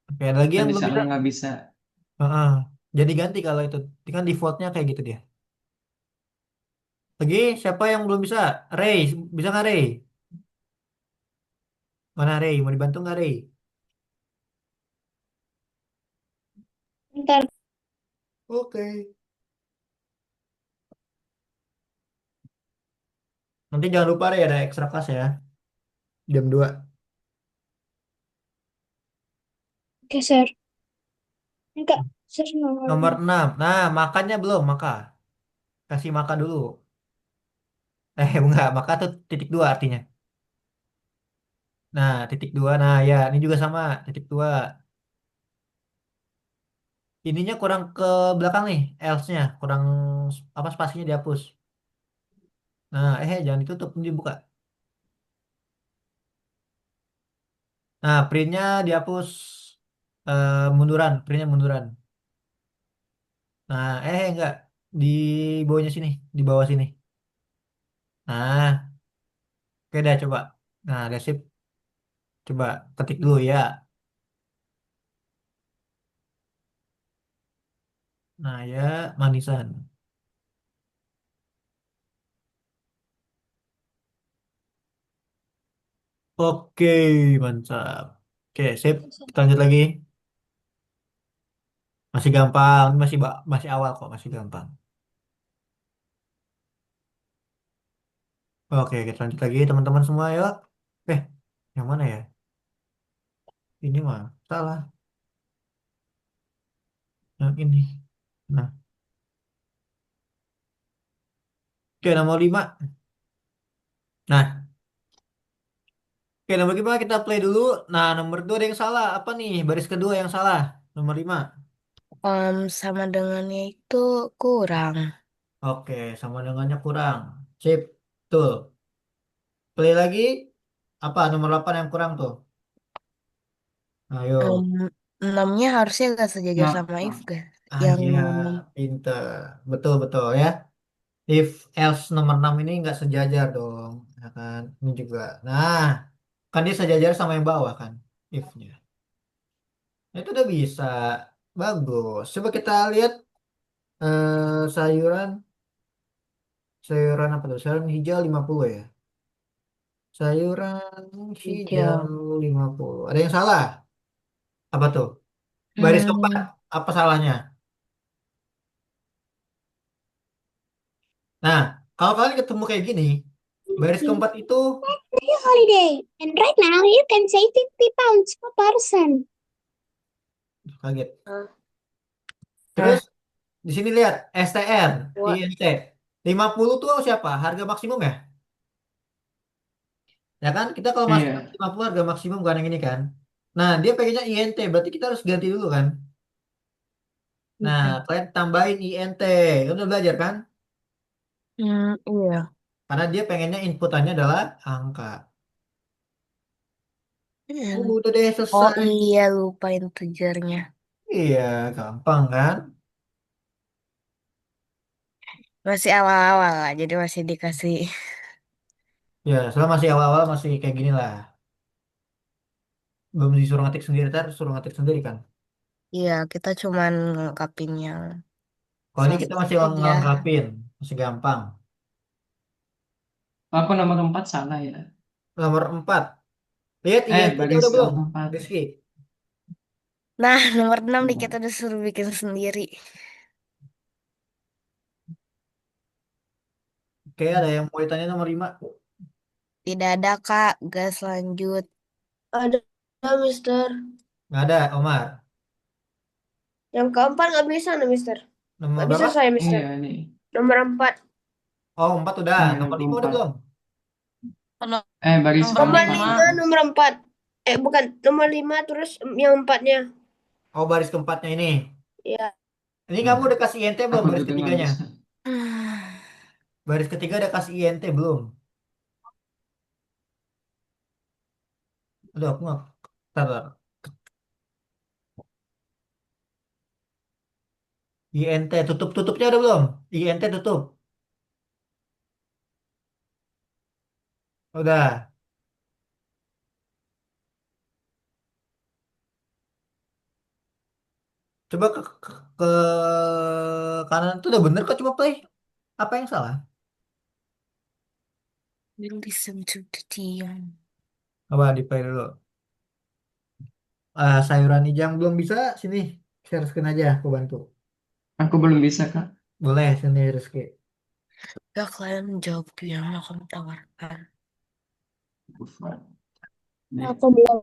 Oke, ada lagi yang Tadi belum bisa. soalnya nggak bisa. Heeh. Jadi ganti kalau itu. Itu kan defaultnya kayak gitu dia. Lagi, siapa yang belum bisa? Ray. Bisa nggak Ray? Mana Ray? Mau dibantu nggak Ray? Ntar Oke. Nanti jangan lupa Ray ada ekstra kelas ya. Jam 2. geser. Enggak, geser nomor Nomor 6. 6. Nah, makannya belum, maka. Kasih makan dulu. Enggak, maka tuh titik 2 artinya. Nah, titik dua. Nah, ya, ini juga sama, titik dua. Ininya kurang ke belakang nih, else-nya. Kurang, apa, spasinya dihapus. Nah, jangan ditutup, ini dibuka. Nah, printnya dihapus, munduran, printnya munduran. Nah, enggak. Di bawahnya sini, di bawah sini. Nah, oke dah coba. Nah, ada sip. Coba ketik dulu ya. Nah, ya, manisan. Oke, mantap. Oke, sip. Kita lanjut lagi. Masih gampang, ini masih awal kok, masih gampang. Oke, kita lanjut lagi teman-teman semua yuk. Eh, yang mana ya? Ini mah salah. Yang ini. Nah, oke nomor 5. Nah, oke nomor 5 kita play dulu. Nah, nomor 2 ada yang salah. Apa nih? Baris kedua yang salah. Nomor 5. Sama dengannya itu kurang. Oke, sama dengannya kurang. Sip. Tuh. Play lagi. Apa nomor 8 yang kurang tuh? Ayo. Em, 6-nya harusnya gak sejajar Nah, sama if nah. gak? Ah Yang iya, pinter. Betul, betul ya. If else nomor 6 ini nggak sejajar dong. Ya kan? Ini juga. Nah, kan dia sejajar sama yang bawah kan? If-nya. Nah, itu udah bisa. Bagus. Coba kita lihat sayuran. Sayuran apa tuh? Sayuran hijau 50 ya. Sayuran hijau. hijau 50. Ada yang salah? Apa tuh? Baris keempat. Hmm, Apa salahnya? Nah, kalau kalian ketemu kayak gini, baris keempat itu Holiday. And right now you can save 50 pounds per person. kaget. Terus nah, di sini lihat STR, dua. INT. 50 tuh siapa? Harga maksimum ya? Ya kan? Kita kalau masuk Iya. 50 harga maksimum kan yang ini kan. Nah, dia pengennya INT, berarti kita harus ganti dulu kan. Nah, kalian tambahin INT. Kalian udah belajar kan? Iya. Karena dia pengennya inputannya adalah angka. Hmm. Udah deh Oh selesai. iya, lupa integernya. Iya, gampang kan? Masih awal-awal lah, jadi masih dikasih. Ya, selama masih awal-awal masih kayak gini lah. Belum disuruh ngetik sendiri, ntar suruh ngetik sendiri kan. Iya, kita cuman ngelengkapin yang Kalau ini kita selesai masih aja. ngelengkapin, masih gampang. Aku nomor 4 salah ya. Nomor 4. Lihat INT-nya Baris udah belum? keempat. Rizky. Nah, nomor 6 nih kita Nah, udah suruh bikin sendiri. Oke, ada yang mau ditanya nomor 5? Tidak ada, Kak. Gas lanjut. Ada, Mister. Nggak ada, Omar. Yang keempat nggak bisa nih, Mister. Nomor Nggak bisa berapa? saya, Mister. iya nih. Nomor 4. Oh, 4 udah. Iya, Nomor 5 udah 64. belum? No- Baris Nomor Nomor keempat, 5. 5, Kak. nomor 4. Bukan. Nomor 5 terus yang empatnya. Oh, baris keempatnya ini. Ya. Ini kamu Nah, udah kasih INT belum aku baris juga nggak ketiganya? bisa. Baris ketiga udah kasih INT belum? Aduh, aku nggak. Bentar, bentar. INT tutupnya udah belum? INT tutup. Udah. Coba ke kanan itu udah bener kok, coba play. Apa yang salah? We listen to the team. Coba di play dulu. Sayuran hijau belum bisa, sini. Share screen aja, aku bantu. Aku belum bisa, Kak. Boleh, sini Rizky. Ya, kalian jawab yang aku tawarkan. Nih. Aku belum.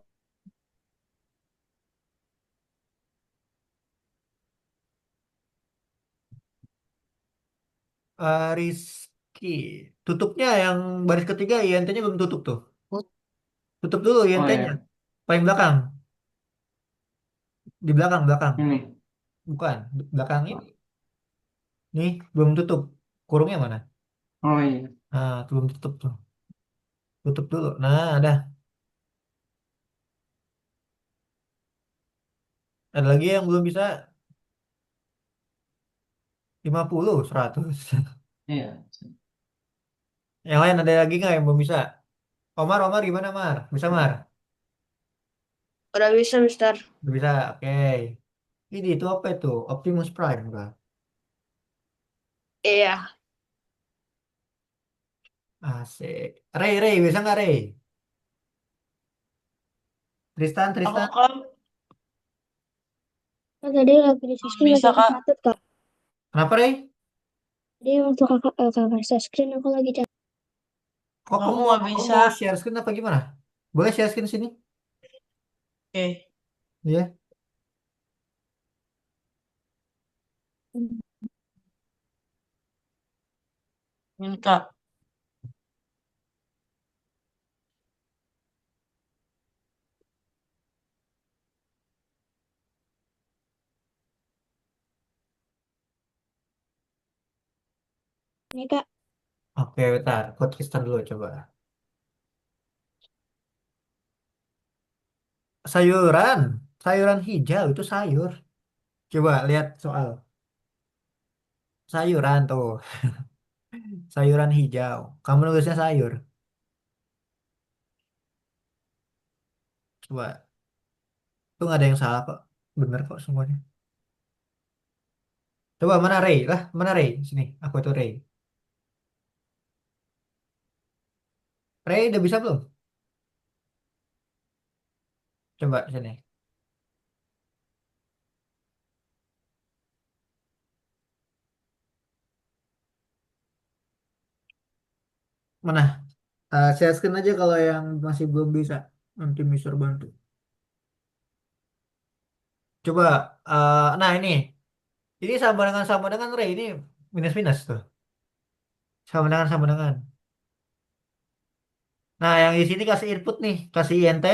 Rizky. Tutupnya yang baris ketiga INT-nya belum tutup tuh. Tutup dulu Oh INT-nya. ya, Paling belakang. Di belakang, belakang. ini. Bukan, belakang ini. Nih, belum tutup. Kurungnya mana? Oh iya. Nah, belum tutup tuh. Tutup dulu. Nah, ada. Ada lagi yang belum bisa 50, 100. Iya. Yang lain ada lagi nggak yang belum bisa? Omar, Omar gimana, Mar? Bisa, Mar? Udah bisa, Mister. Udah bisa, oke. Ini itu apa itu? Optimus Prime, kah? Iya. Asik. Ray, Ray, bisa nggak Ray? Tristan, Aku Tristan. kan Kan tadi lagi di belum screen lagi bisa, Kak. kecatat kak. Kenapa, Ray? Jadi waktu kakak share screen aku lagi catat. Kok Aku nggak kamu bisa. mau share screen apa gimana? Boleh share screen sini? Oke. Iya. Ini, Kak. Ini kak, Oke, bentar. Kok Tristan dulu coba. Sayuran. Sayuran hijau itu sayur. Coba lihat soal. Sayuran tuh. Sayuran hijau. Kamu nulisnya sayur. Coba. Itu nggak ada yang salah kok. Bener kok semuanya. Coba mana Ray? Lah, mana Ray? Sini. Aku itu Ray. Ray udah bisa belum? Coba sini. Mana? Share screen aja kalau yang masih belum bisa. Nanti Mister bantu. Coba. Nah ini. Ini sama dengan Ray. Ini minus minus tuh. Sama dengan. Nah yang di sini kasih input nih. Kasih INT.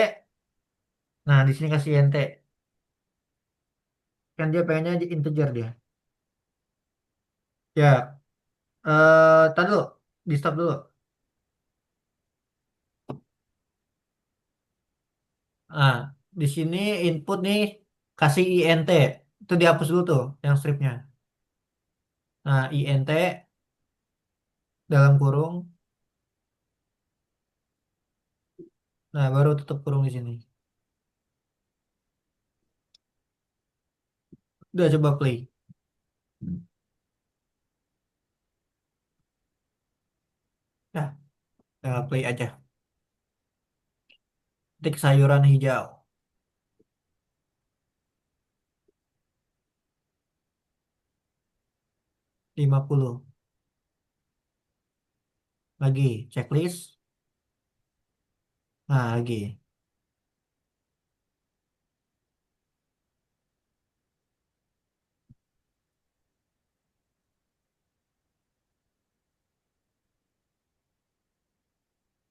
Nah di sini kasih INT. Kan dia pengennya integer dia. Ya. Tadi dulu. Di stop dulu. Nah di sini input nih. Kasih INT. Itu dihapus dulu tuh. Yang stripnya. Nah INT. Dalam kurung. Nah baru tutup kurung di sini. Udah coba play. Nah, play aja. Ketik sayuran hijau. 50. Lagi. Checklist. Nah, lagi.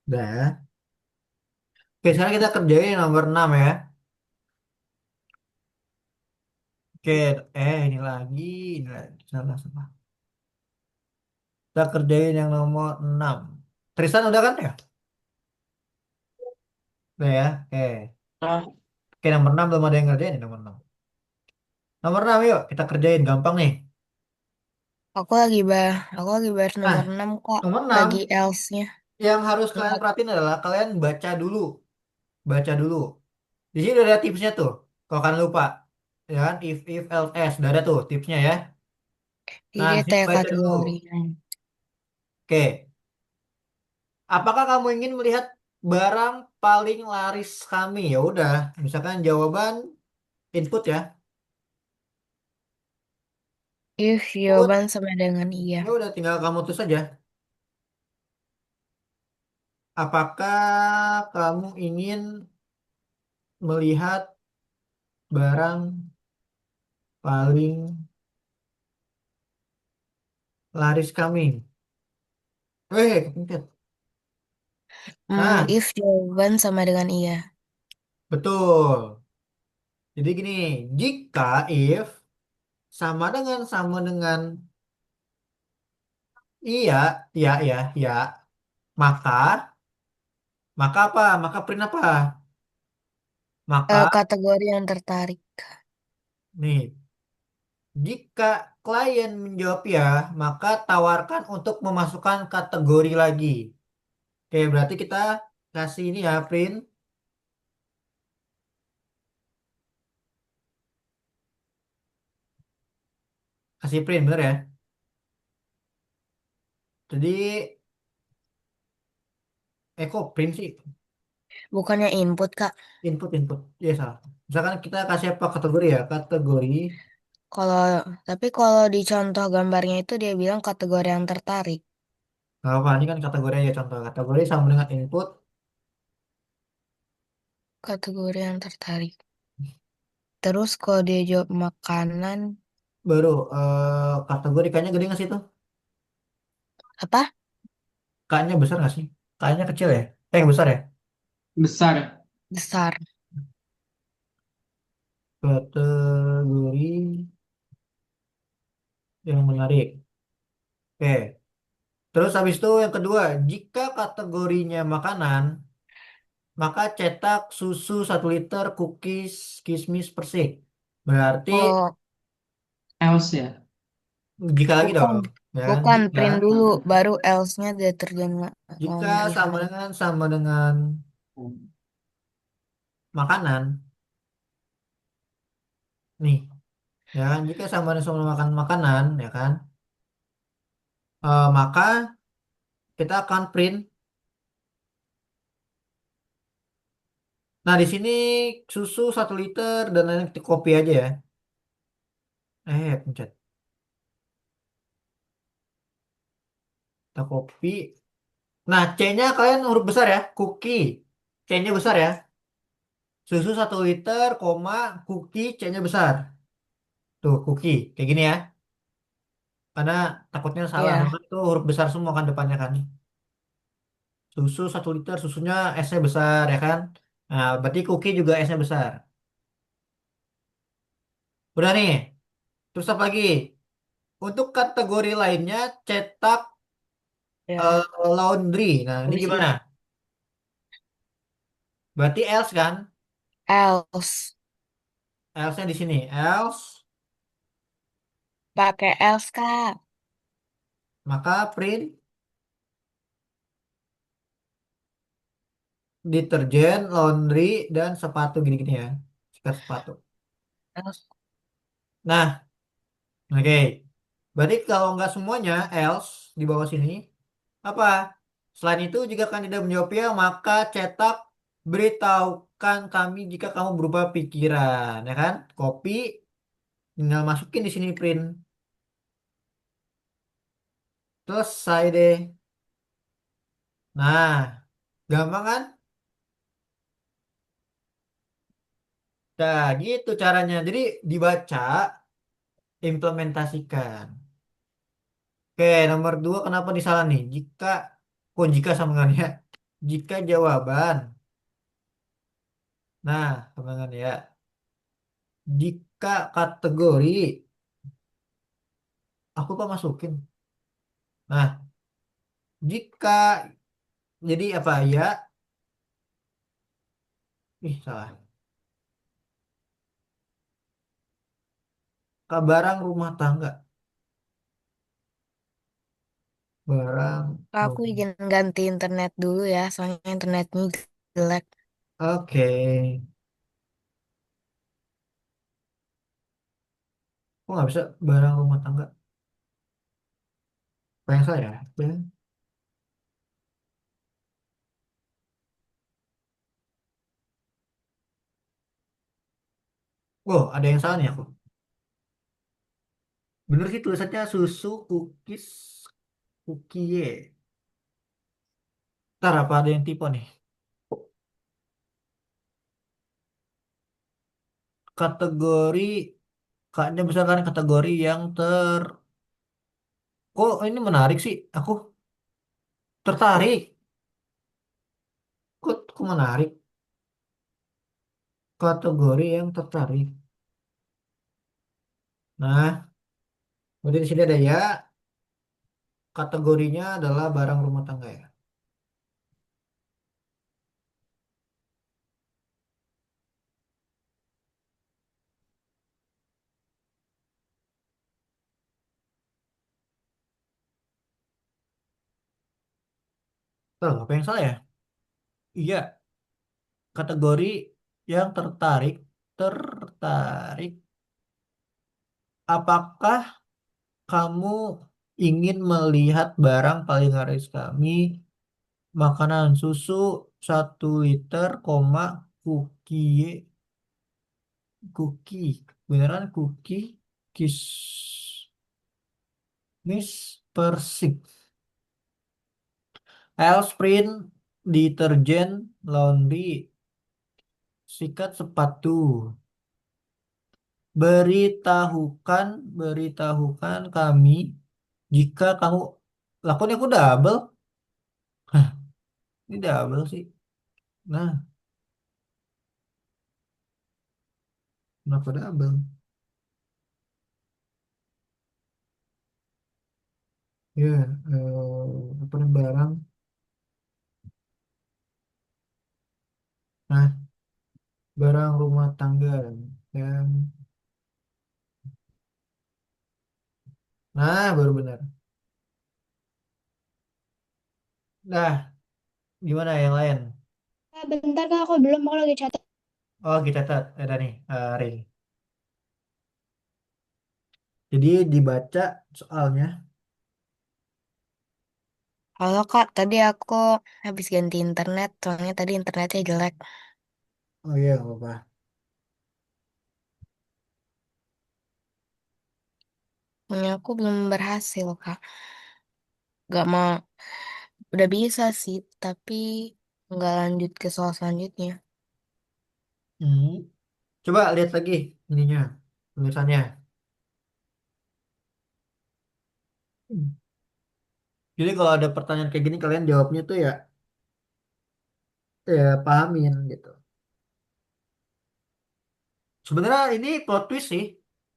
Udah. Oke, sekarang kita kerjain yang nomor 6 ya. Oke, ini lagi. Ini lagi. Salah, salah. Kita kerjain yang nomor 6. Tristan udah kan ya? Udah ya. Oke. Nah, Oke, nomor 6 belum ada yang ngerjain nih, nomor 6. Nomor 6 yuk, kita kerjain. Gampang nih. Aku lagi bahas Nah, nomor 6 Kak. nomor Lagi 6 else-nya. yang harus kalian Nggak- perhatiin adalah kalian baca dulu. Baca dulu. Di sini udah ada tipsnya tuh. Kalau kalian lupa. Ya kan? If, else, udah ada tuh tipsnya ya. Jadi Nah, dia di sini kayak baca dulu. kategori. Oke. Apakah kamu ingin melihat barang paling laris kami? Ya udah, misalkan jawaban input ya. If Input. jawaban sama dengan iya. Ya udah tinggal kamu tulis saja. Apakah kamu ingin melihat barang paling laris kami? Kepencet. Nah, If jawaban sama dengan iya. betul. Jadi gini, jika if sama dengan iya, iya, iya, iya, maka maka apa? Maka print apa? Maka Kategori yang tertarik. nih, jika klien menjawab ya, maka tawarkan untuk memasukkan kategori lagi. Oke, berarti kita kasih ini ya, print, kasih print, bener ya? Jadi, kok print sih? Bukannya input, Kak. Input. Ya salah. Misalkan kita kasih apa kategori ya? Kategori. Kalau tapi kalau di contoh gambarnya itu dia bilang kategori yang tertarik. Nah, apa ini kan kategori ya contoh. Kategori sama dengan input. Kategori yang tertarik. Terus kalau dia jawab makanan, Baru kategori kayaknya gede nggak sih itu? apa? Kayaknya besar nggak sih? Kayaknya kecil ya? Besar ya? Besar. Besar. Kategori yang menarik. Oke. Terus habis itu yang kedua, jika kategorinya makanan, maka cetak susu 1 liter, cookies, kismis, persik. Berarti Oh, else ya. jika lagi Bukan. dong, ya kan? Bukan, Jika print dulu, baru else-nya deterjen jika laundry sama hire. dengan sama dengan makanan, nih, ya kan? Jika sama dengan sama makan makanan, ya kan? Maka kita akan print. Nah, di sini susu 1 liter dan lain kopi aja ya. Pencet. Kita kopi. Nah, C-nya kalian huruf besar ya. Cookie. C-nya besar ya. Susu 1 liter, koma, cookie, C-nya besar. Tuh, cookie. Kayak gini ya. Karena takutnya salah. Iya, Maka itu huruf besar semua kan depannya kan. Susu 1 liter, susunya S-nya besar ya kan. Nah, berarti cookie juga S-nya besar. Udah nih. Terus apa lagi? Untuk kategori lainnya, cetak ya. laundry. Nah, ini Habis gimana? itu Berarti else kan? else. Else-nya di sini. Else, Pakai else, Kak. maka print deterjen, laundry, dan sepatu gini-gini ya. Sikat sepatu. Else. Nah, oke. Berarti kalau nggak semuanya else di bawah sini, apa? Selain itu, jika kandidat menjawab ya, maka cetak beritahukan kami jika kamu berubah pikiran, ya kan? Copy, tinggal masukin di sini print. Selesai deh. Nah, gampang kan? Nah, gitu caranya. Jadi dibaca, implementasikan. Oke, nomor 2 kenapa nih salah nih? Jika sambungannya, jika jawaban, nah sambungan ya. Jika kategori, aku lupa masukin. Nah, jika jadi apa ya? Salah. Barang rumah tangga, barang Aku rumah. izin ganti internet dulu ya, soalnya internetnya jelek. Oke, kok nggak bisa barang rumah tangga? Apa yang salah ya? Oh, ada yang salah nih aku. Bener sih tulisannya susu, cookies, cookie. Ntar apa ada yang tipe nih? Kategori, kayaknya misalkan kategori yang kok ini menarik sih? Aku tertarik. menarik. Kategori yang tertarik. Nah, berarti di sini ada ya. Kategorinya adalah barang rumah tangga ya. Oh, apa yang salah ya? Iya, kategori yang tertarik. Tertarik. Apakah kamu ingin melihat barang paling laris kami? Makanan susu 1 liter, cookie, beneran Miss Persik, Sprint, deterjen, laundry, sikat sepatu. Beritahukan kami jika kamu lakukan aku double. Ini double sih. Nah, kenapa double? Ya, apa nih barang? Nah, barang rumah tangga yang, nah baru benar. Nah, gimana yang lain? Bentar kak, aku belum, aku lagi catat. Oh, kita catat. Ada nih, Ray. Jadi dibaca soalnya. Halo Kak, tadi aku habis ganti internet, soalnya tadi internetnya jelek. Oh iya, nggak apa-apa. Punya aku belum berhasil Kak. Gak mau, udah bisa sih, tapi nggak lanjut ke soal selanjutnya. Hmm. Coba lihat lagi ininya, tulisannya. Hmm. Jadi kalau ada pertanyaan kayak gini kalian jawabnya tuh ya, pahamin gitu. Sebenarnya ini plot twist sih.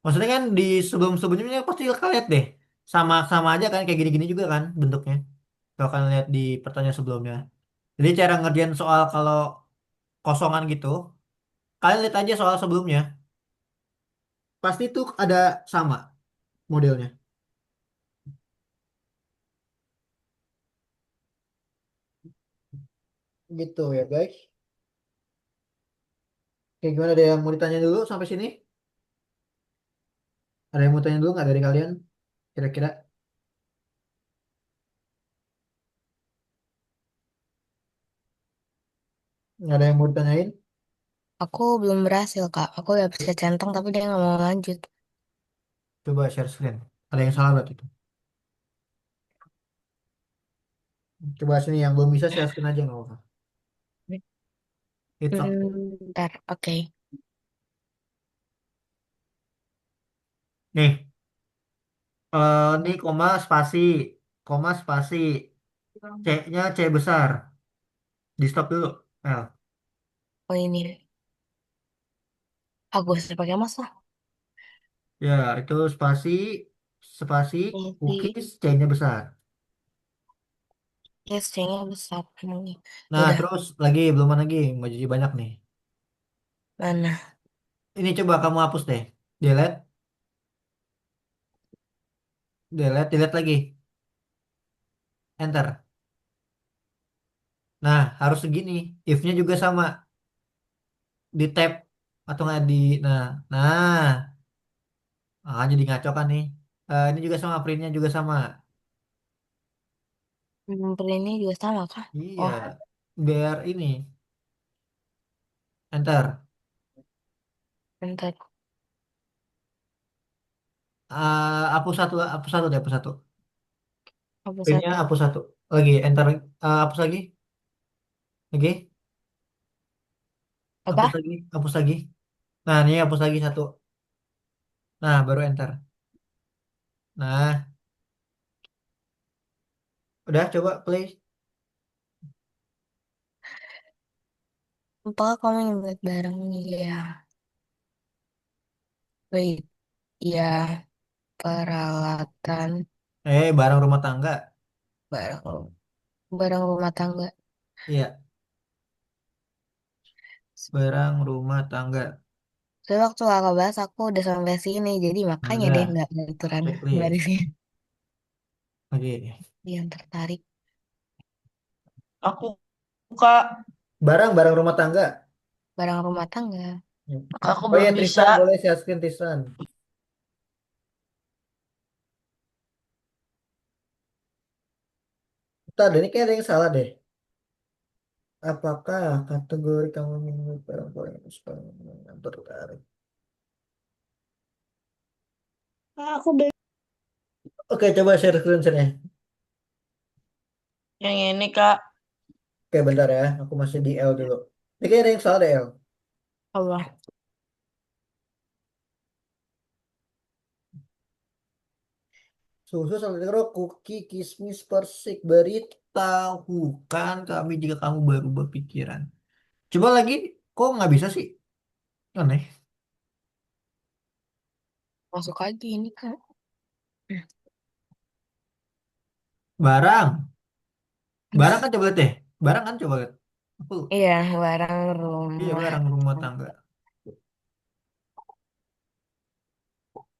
Maksudnya kan di sebelum-sebelumnya pasti kalian lihat deh. Sama-sama aja kan kayak gini-gini juga kan bentuknya. Kalau kalian lihat di pertanyaan sebelumnya. Jadi cara ngerjain soal kalau kosongan gitu, kalian lihat aja soal sebelumnya. Pasti tuh ada sama modelnya. Gitu ya guys. Kayak gimana, ada yang mau ditanya dulu sampai sini? Ada yang mau tanya dulu nggak dari kalian? Kira-kira nggak ada yang mau ditanyain? Aku belum berhasil Kak, aku udah bisa centang tapi dia nggak mau lanjut. Coba share screen. Ada yang salah berarti itu. Coba sini yang belum bisa share screen aja nggak apa-apa. It's okay. Bentar, oke. Nih, ini koma spasi, C-nya C besar. Di stop dulu. L. Oh ini, aku harus pakai mas lah. Ya, itu spasi, Nanti, cookies, C-nya besar. ya C-nya besar emangnya. Nah, Udah, terus lagi, belum lagi, mau jadi banyak nih. mana? Ini coba kamu hapus deh. Delete, delete lagi. Enter. Nah, harus segini. If-nya juga sama. Di tab atau nggak di, nah, jadi ngaco kan nih. Ini juga sama, printnya juga sama. Ini juga sama kah? Iya, Oh, biar ini. Enter. bentar. Hapus satu deh, hapus satu. Apa Printnya satu? hapus satu. Lagi, enter. Hapus lagi. Lagi, hapus Apa? lagi, hapus lagi. Nah, ini hapus lagi satu. Nah, baru enter. Nah, udah coba play. Apakah kamu ingin melihat barang? Ya, wait, ya, peralatan Barang rumah tangga. barang barang rumah tangga. Iya, barang rumah tangga. Soalnya waktu kakak bahas aku udah sampai sini, jadi Nah, makanya deh udah, nggak ada aturan checklist. barisnya Oke. yang tertarik. Aku Kak, Barang rumah tangga. Barang rumah tangga. Hmm. aku Oh iya, belum bisa. Tristan boleh share screen Tristan. Tadi ini kayak ada yang salah deh. Apakah kategori kamu minum barang-barang yang tertarik? Aku beli. Oke, coba share screen sini. Yang ini Kak, Oke, bentar ya. Aku masih di L dulu. Ini kayak ada yang salah deh, L. Allah. Susu sampai cookie, kismis, persik, beritahukan kami jika kamu baru berpikiran. Coba lagi, kok nggak bisa sih? Aneh. Masuk aja ini kak. Barang. Barang kan coba lihat deh. Barang kan coba lihat. Aku, Iya, barang iya rumah. barang rumah tangga.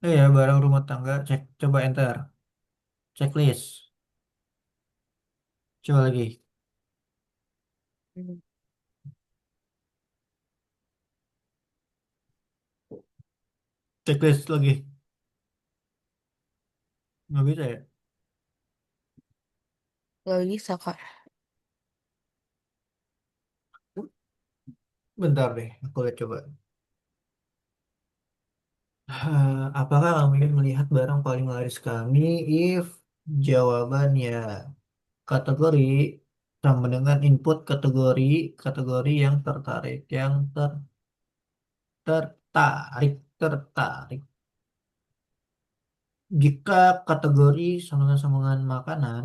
Iya barang rumah tangga. Cek, coba enter. Checklist. Coba lagi. Hmm. Checklist lagi. Nggak bisa ya? Gak bisa kak. Bentar deh. Aku lihat coba. Apakah kamu ingin melihat barang paling laris kami? If jawabannya kategori sama dengan input kategori kategori yang tertarik tertarik tertarik. Jika kategori sambungan-sambungan makanan,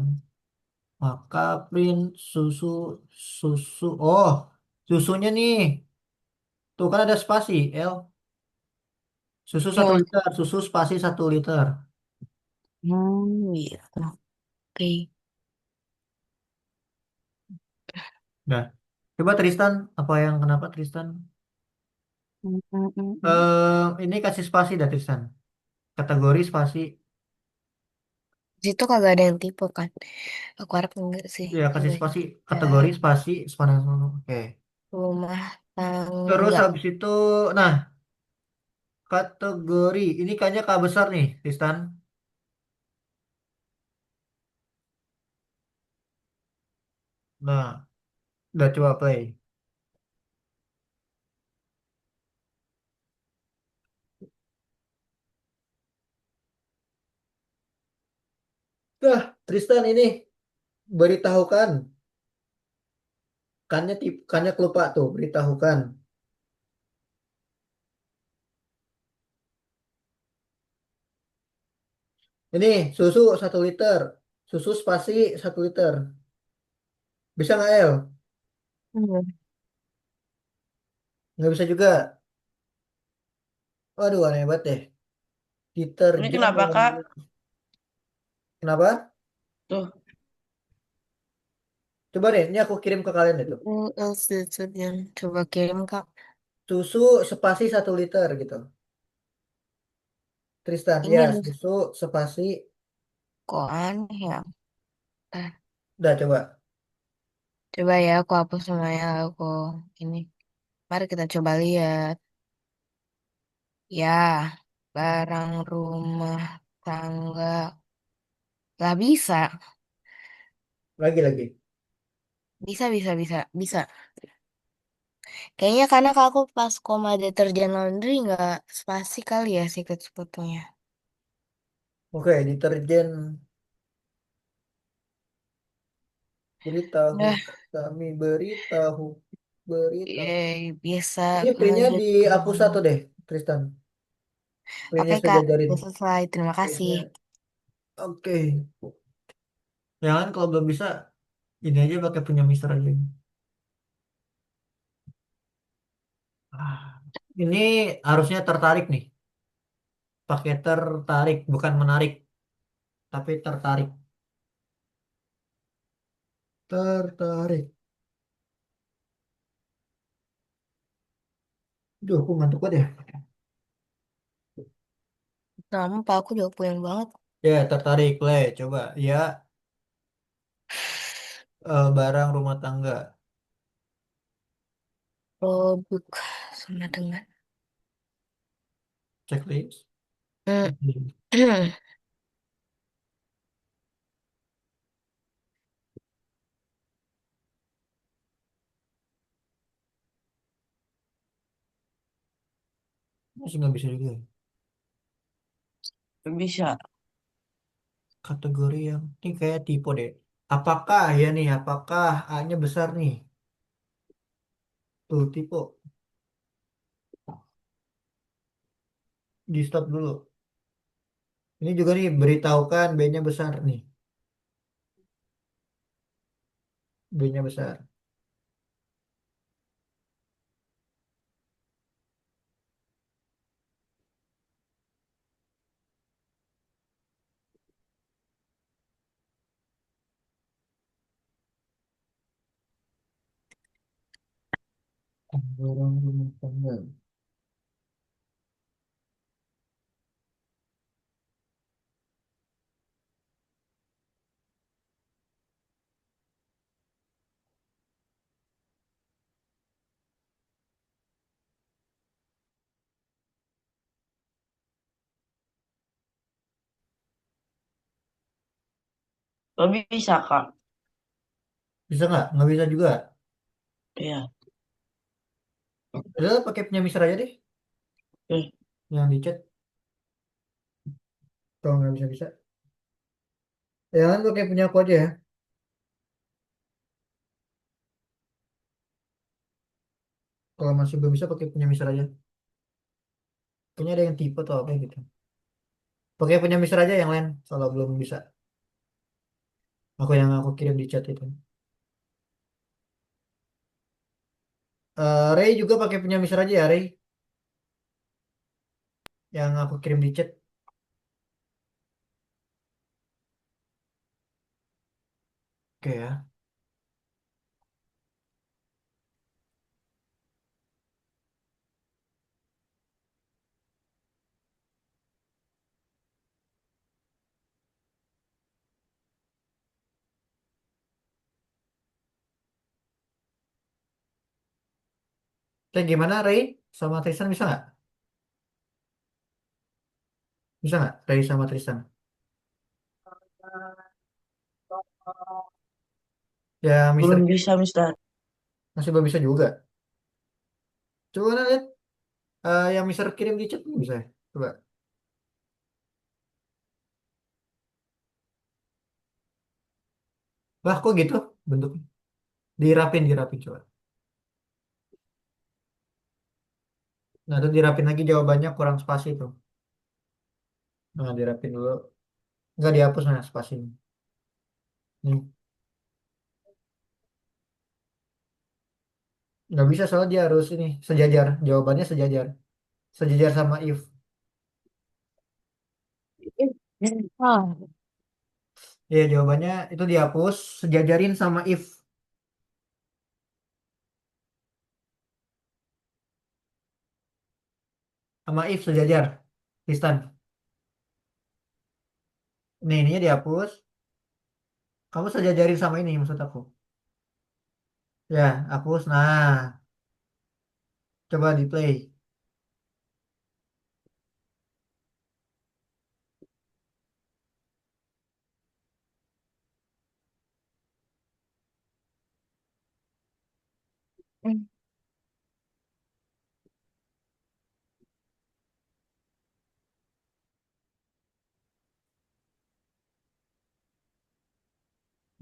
maka print susu susu. Oh, susunya nih. Tuh kan ada spasi, L. Susu satu Hmm. liter, susu spasi 1 liter. Iya. Oke. Nah, coba Tristan, apa yang kenapa Tristan? Hmm. Ini kasih spasi dah Tristan. Kategori spasi, Di situ kagak ada yang tipe kan. Aku harap enggak sih. ya kasih Coba spasi. ya. Kategori spasi, spasi. Oke. Rumah Terus tangga. habis itu, nah kategori ini kayaknya K besar nih, Tristan. Nah, udah coba play. Nah, Tristan ini beritahukan, kannya kelupa tuh, beritahukan. Ini susu 1 liter, susu spasi 1 liter. Bisa nggak El? Hmm. Nggak bisa juga. Waduh, aneh banget deh. ini Deterjen kenapa warna. Kak? Kenapa? Tuh, Coba deh, ini aku kirim ke kalian itu. Else yang coba kirim kak. Susu spasi 1 liter gitu. Tristan, Ini ya ada susu spasi. kok aneh ya. Eh, Udah coba. Coba ya aku hapus semuanya aku ini. Mari kita coba lihat. Ya, barang rumah tangga. Gak bisa. Lagi-lagi. Bisa, bisa, bisa, bisa. Kayaknya karena aku pas koma deterjen laundry nggak spasi kali ya secret fotonya. Oke, deterjen beritahu. Nah, Kami beritahu. Beritahu. bisa Ini printnya lanjut ke... dihapus satu deh, Tristan. Printnya Oke saya Kak, jajarin. udah selesai. Terima kasih. Printnya. Oke. Jangan kalau belum bisa, ini aja pakai punya Mister aja. Ah, ini harusnya tertarik nih. Pakai tertarik, bukan menarik, tapi tertarik. Tertarik. Duh, aku ngantuk banget ya. Nama pak aku juga puyeng banget. Ya, tertarik, play. Coba. Ya, barang rumah tangga. Produk sama dengan. Checklist. Hmm. Oke. Masih nggak bisa juga. Bisa. Kategori yang ini kayak tipe deh. Apakah ya nih? Apakah A-nya besar nih? Tuh tipe. Di stop dulu. Ini juga nih beritahukan B-nya besar nih. B-nya besar. Barang rumah tangga. Lebih bisa, Kak. Bisa nggak? Nggak bisa juga. Iya. Udah pakai penyamisar aja deh. Oke. Yang di chat. Kalau nggak bisa-bisa. Ya kan pakai punya aku aja ya. Kalau masih belum bisa pakai penyamisar aja. Kayaknya ada yang tipe atau apa gitu. Pakai penyamisar aja yang lain. Kalau belum bisa. Aku kirim di chat itu. Ray juga pakai penyamisar aja ya Ray. Yang aku kirim di chat. Oke ya. Kayak gimana Ray? Sama Tristan bisa nggak? Bisa nggak? Ray sama Tristan. Ya Mister Belum Kim bisa, Mister. masih belum bisa juga. Coba lihat yang Mister kirim di chat bisa ya? Coba. Lah kok gitu bentuknya? Dirapin coba. Nah itu dirapin lagi jawabannya kurang spasi tuh. Nah dirapin dulu. Nggak dihapus nah spasinya. Nih. Nggak bisa soalnya dia harus ini sejajar. Jawabannya sejajar. Sejajar sama if. Ah, Ya jawabannya itu dihapus. Sejajarin sama if. Sama if sejajar. Tristan. Nih ininya dihapus. Kamu sejajarin sama ini maksud aku. Ya hapus. Nah coba di play. hmm.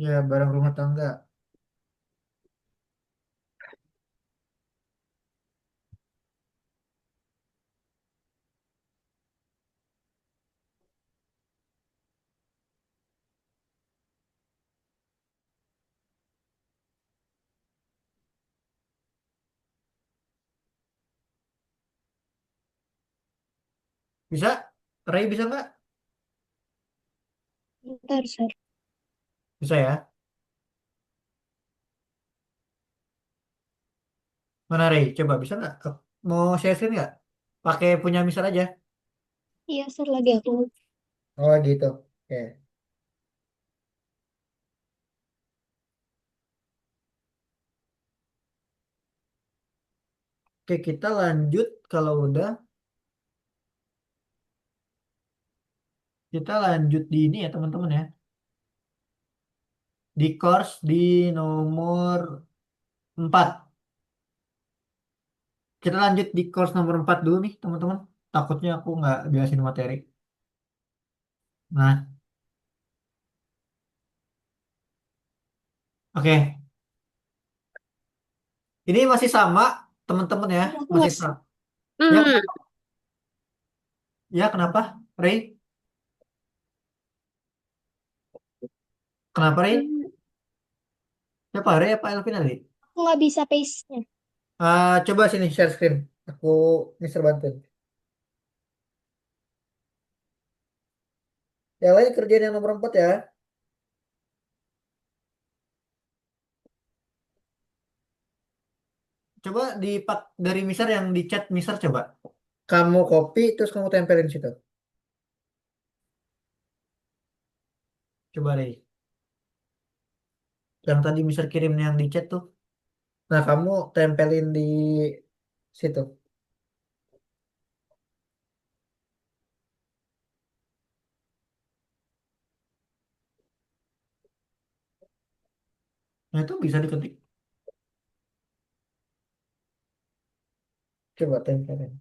Ya barang rumah tangga. Bisa? Ray bisa nggak? Bentar, Sir. Bisa ya? Mana Ray? Coba bisa nggak? Mau share screen nggak? Pakai punya misal aja. Iya, Sir, lagi aku. Oh gitu. Oke. Oke, kita lanjut kalau udah. Kita lanjut di ini ya teman-teman ya. Di course di nomor 4. Kita lanjut di course nomor 4 dulu nih teman-teman. Takutnya aku nggak jelasin materi. Nah, oke. Ini masih sama teman-teman ya. Masih Mas. sama. Ya, ya kenapa? Ray? Kenapa Ray? Hmm, Siapa? Ray apa Elvin Ali? aku nggak bisa paste-nya. Coba sini share screen. Aku Mister bantuin. Yang lain kerjaan yang nomor 4 ya. Coba dari Mister yang di chat Mister coba. Kamu copy terus kamu tempelin situ. Coba Ray. Yang tadi Mister kirim yang di chat tuh. Nah, kamu tempelin di situ. Nah, itu bisa diketik. Coba tempelin.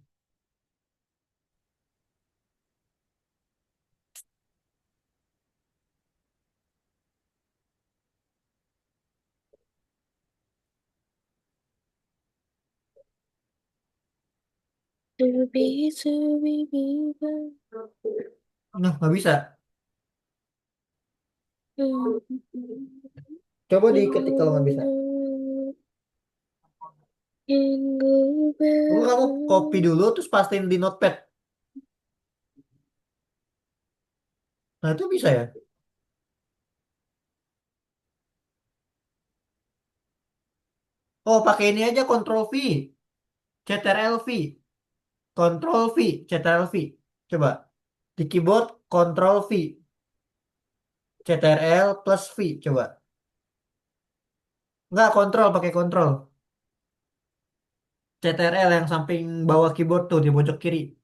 To be, to be given. Nah, nggak bisa. Hmm. Coba diketik kalau nggak bisa. Jingle Kamu copy bell. dulu terus pastiin di notepad. Nah, itu bisa ya. Oh, pakai ini aja Ctrl V, Ctrl V, Ctrl V, Ctrl V. Coba di keyboard Ctrl V, Ctrl plus V. Coba. Nggak, kontrol pakai kontrol. Ctrl yang samping bawah keyboard tuh di pojok kiri.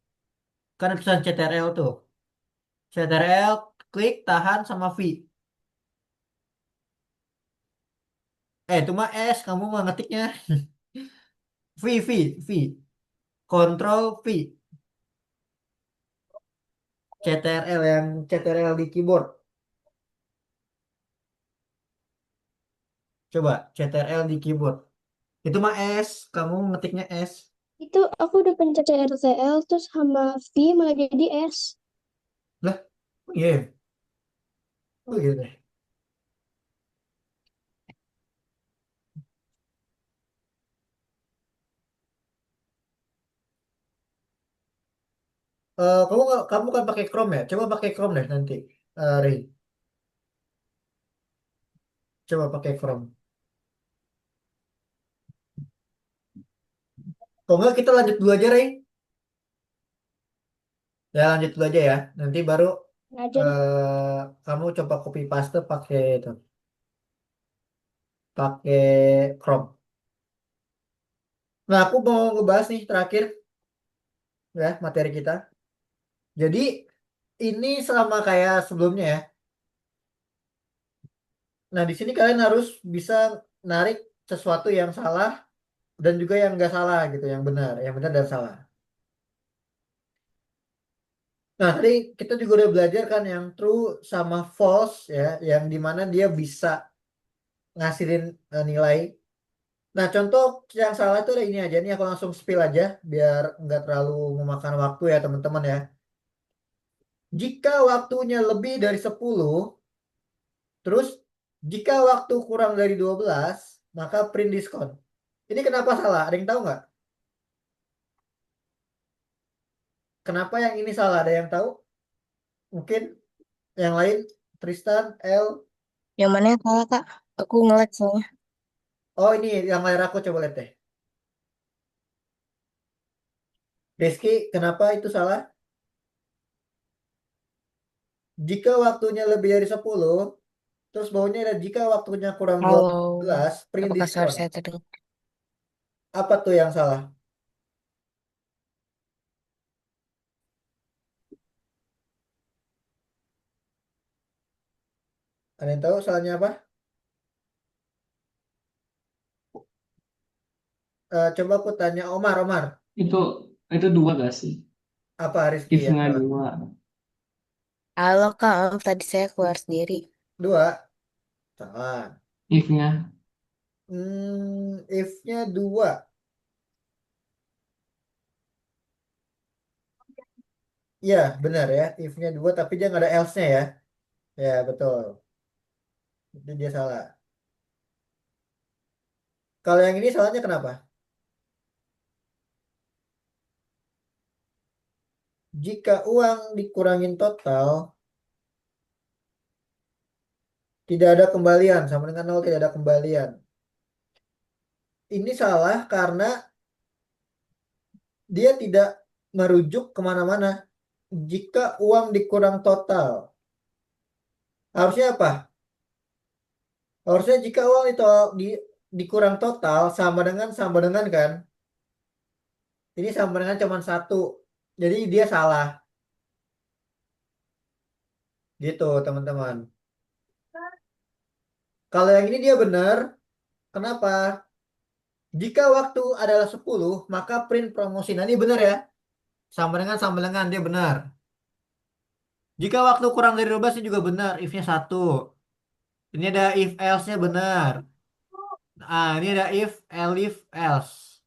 Kan ada tulisan Ctrl tuh. Ctrl, klik, tahan sama V. Itu mah S, kamu mah ngetiknya. V, V, V. Control V. CTRL yang CTRL di keyboard. Coba CTRL di keyboard. Itu mah S, kamu ngetiknya S. Itu aku udah pencet CTRL terus sama V malah jadi S. Lah, oh iya, ya? Oh iya deh. Kamu kan pakai Chrome ya? Coba pakai Chrome deh nanti. Ray, coba pakai Chrome. Kalau nggak kita lanjut dulu aja, Ray. Ya lanjut dulu aja ya. Nanti baru Aja deh. kamu coba copy paste pakai itu, pakai Chrome. Nah, aku mau ngebahas nih terakhir ya materi kita. Jadi ini sama kayak sebelumnya ya. Nah, di sini kalian harus bisa narik sesuatu yang salah dan juga yang nggak salah gitu, yang benar dan salah. Nah, tadi kita juga udah belajar kan yang true sama false ya, yang dimana dia bisa ngasilin nilai. Nah, contoh yang salah itu ada ini aja nih, aku langsung spill aja biar nggak terlalu memakan waktu ya teman-teman ya. Jika waktunya lebih dari 10, terus jika waktu kurang dari 12, maka print diskon. Ini kenapa salah? Ada yang tahu nggak? kenapa yang ini salah? Ada yang tahu? Mungkin yang lain? Tristan, L. Yang mana yang salah, Kak? Aku ngelag soalnya. Oh ini yang layar aku coba lihat deh. Rizky, kenapa itu salah? Jika waktunya lebih dari 10, terus bawahnya ada jika waktunya kurang Halo. 12, print Apakah suara diskon. saya terdengar? Apa tuh yang salah? Ada yang tahu salahnya apa? Coba aku tanya Omar, Omar. Itu itu dua gak sih? Apa Rizky yang If-nya salah? dua. Halo, Kak. Maaf, tadi saya keluar sendiri. Dua? Salah. If-nya. If-nya dua. Iya, benar ya. If-nya dua, tapi dia nggak ada else-nya ya. Ya, betul. Itu dia salah. Kalau yang ini salahnya kenapa? Jika uang dikurangin total, tidak ada kembalian. Sama dengan nol, tidak ada kembalian. Ini salah karena dia tidak merujuk kemana-mana. Jika uang dikurang total, harusnya apa? Harusnya jika uang itu dikurang total sama dengan kan? Ini sama dengan cuma satu. Jadi dia salah. Gitu, teman-teman. Kalau yang ini dia benar. Kenapa? Jika waktu adalah 10, maka print promosi. Nah, ini benar ya. Sama dengan dia benar. Jika waktu kurang dari 12 ini juga benar. If-nya satu. Ini ada if else-nya benar. Nah, ini ada if, elif, else.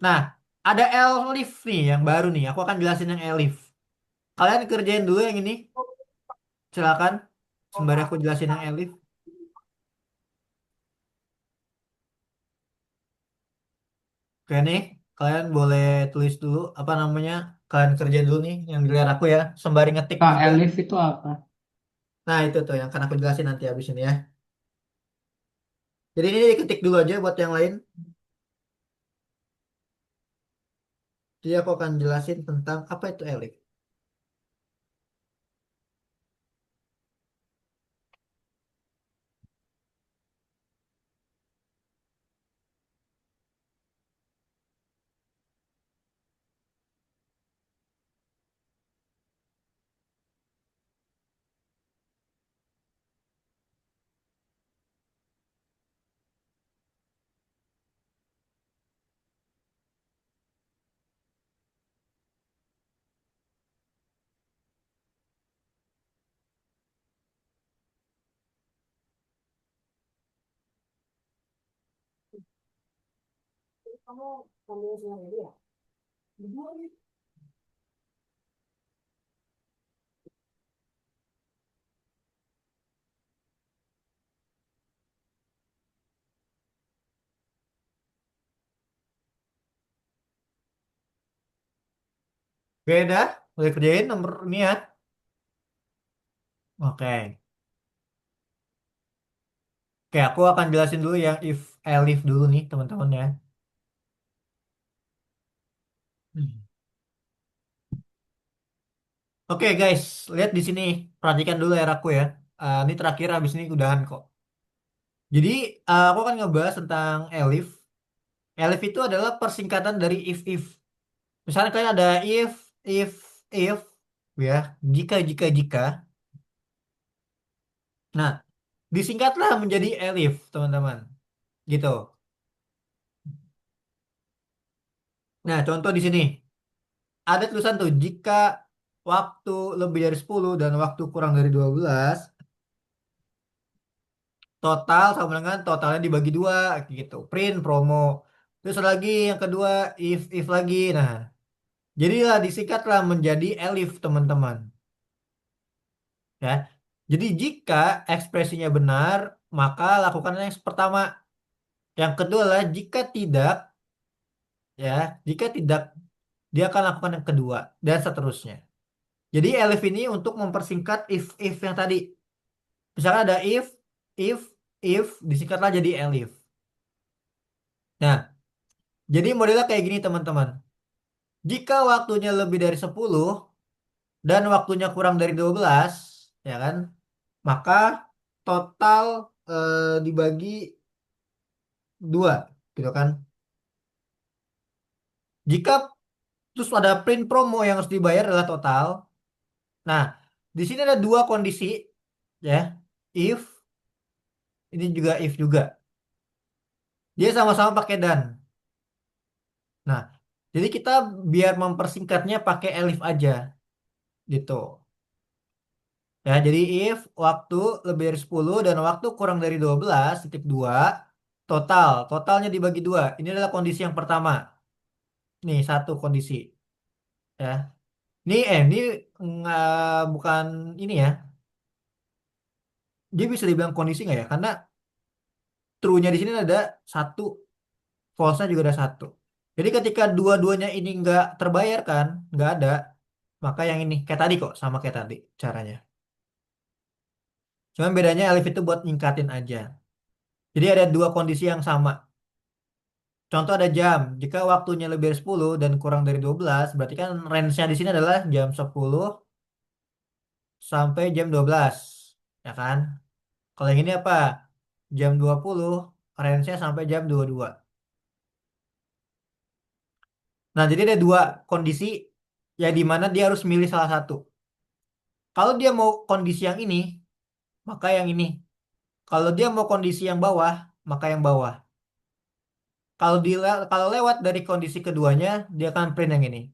Nah, ada elif nih yang baru nih. Aku akan jelasin yang elif. Kalian kerjain dulu yang ini. Silakan. Sembari aku jelasin yang elif. Oke nih, kalian boleh tulis dulu apa namanya? Kalian kerjain dulu nih yang di layar aku ya. Sembari ngetik Kak, juga. elif itu apa? Nah, itu tuh yang akan aku jelasin nanti habis ini ya. Jadi ini diketik dulu aja buat yang lain. Jadi aku akan jelasin tentang apa itu elif. Beda, boleh kerjain nomor ini ya. Oke. Oke, aku akan jelasin dulu yang if elif dulu nih, teman-teman ya. Hmm. Oke guys, lihat di sini. Perhatikan dulu layar aku ya. Ini terakhir habis ini udahan kok. Jadi, aku akan ngebahas tentang elif. Elif itu adalah persingkatan dari if. Misalnya kalian ada if, ya, jika. Nah, disingkatlah menjadi elif, teman-teman. Gitu. Nah, contoh di sini. Ada tulisan tuh, jika waktu lebih dari 10 dan waktu kurang dari 12, total sama dengan totalnya dibagi dua, gitu. Print, promo. Terus ada lagi yang kedua, if lagi. Nah, jadilah disingkatlah menjadi elif, teman-teman. Ya. Jadi jika ekspresinya benar, maka lakukan yang pertama. Yang kedua adalah jika tidak, ya, jika tidak dia akan lakukan yang kedua dan seterusnya. Jadi elif ini untuk mempersingkat if yang tadi. Misalkan ada if, if disingkatlah jadi elif. Nah, jadi modelnya kayak gini teman-teman. Jika waktunya lebih dari 10 dan waktunya kurang dari 12, ya kan? Maka total dibagi 2, gitu kan? Jika terus ada print promo yang harus dibayar adalah total. Nah, di sini ada dua kondisi, ya. If, ini juga if juga. Dia sama-sama pakai dan. Nah, jadi kita biar mempersingkatnya pakai elif aja, gitu. Ya, jadi if waktu lebih dari 10 dan waktu kurang dari 12 titik 2 totalnya dibagi 2. Ini adalah kondisi yang pertama. Nih, satu kondisi, ya. Ini nggak bukan ini ya. Dia bisa dibilang kondisi nggak ya? Karena true-nya di sini ada satu, false-nya juga ada satu. Jadi ketika dua-duanya ini nggak terbayarkan, nggak ada, maka yang ini kayak tadi kok, sama kayak tadi caranya. Cuman bedanya elif itu buat nyingkatin aja. Jadi ada dua kondisi yang sama. Contoh ada jam. Jika waktunya lebih dari 10 dan kurang dari 12, berarti kan range-nya di sini adalah jam 10 sampai jam 12. Ya kan? Kalau yang ini apa? Jam 20, range-nya sampai jam 22. Nah, jadi ada dua kondisi ya di mana dia harus milih salah satu. Kalau dia mau kondisi yang ini, maka yang ini. Kalau dia mau kondisi yang bawah, maka yang bawah. Kalau lewat dari kondisi keduanya, dia akan print yang ini.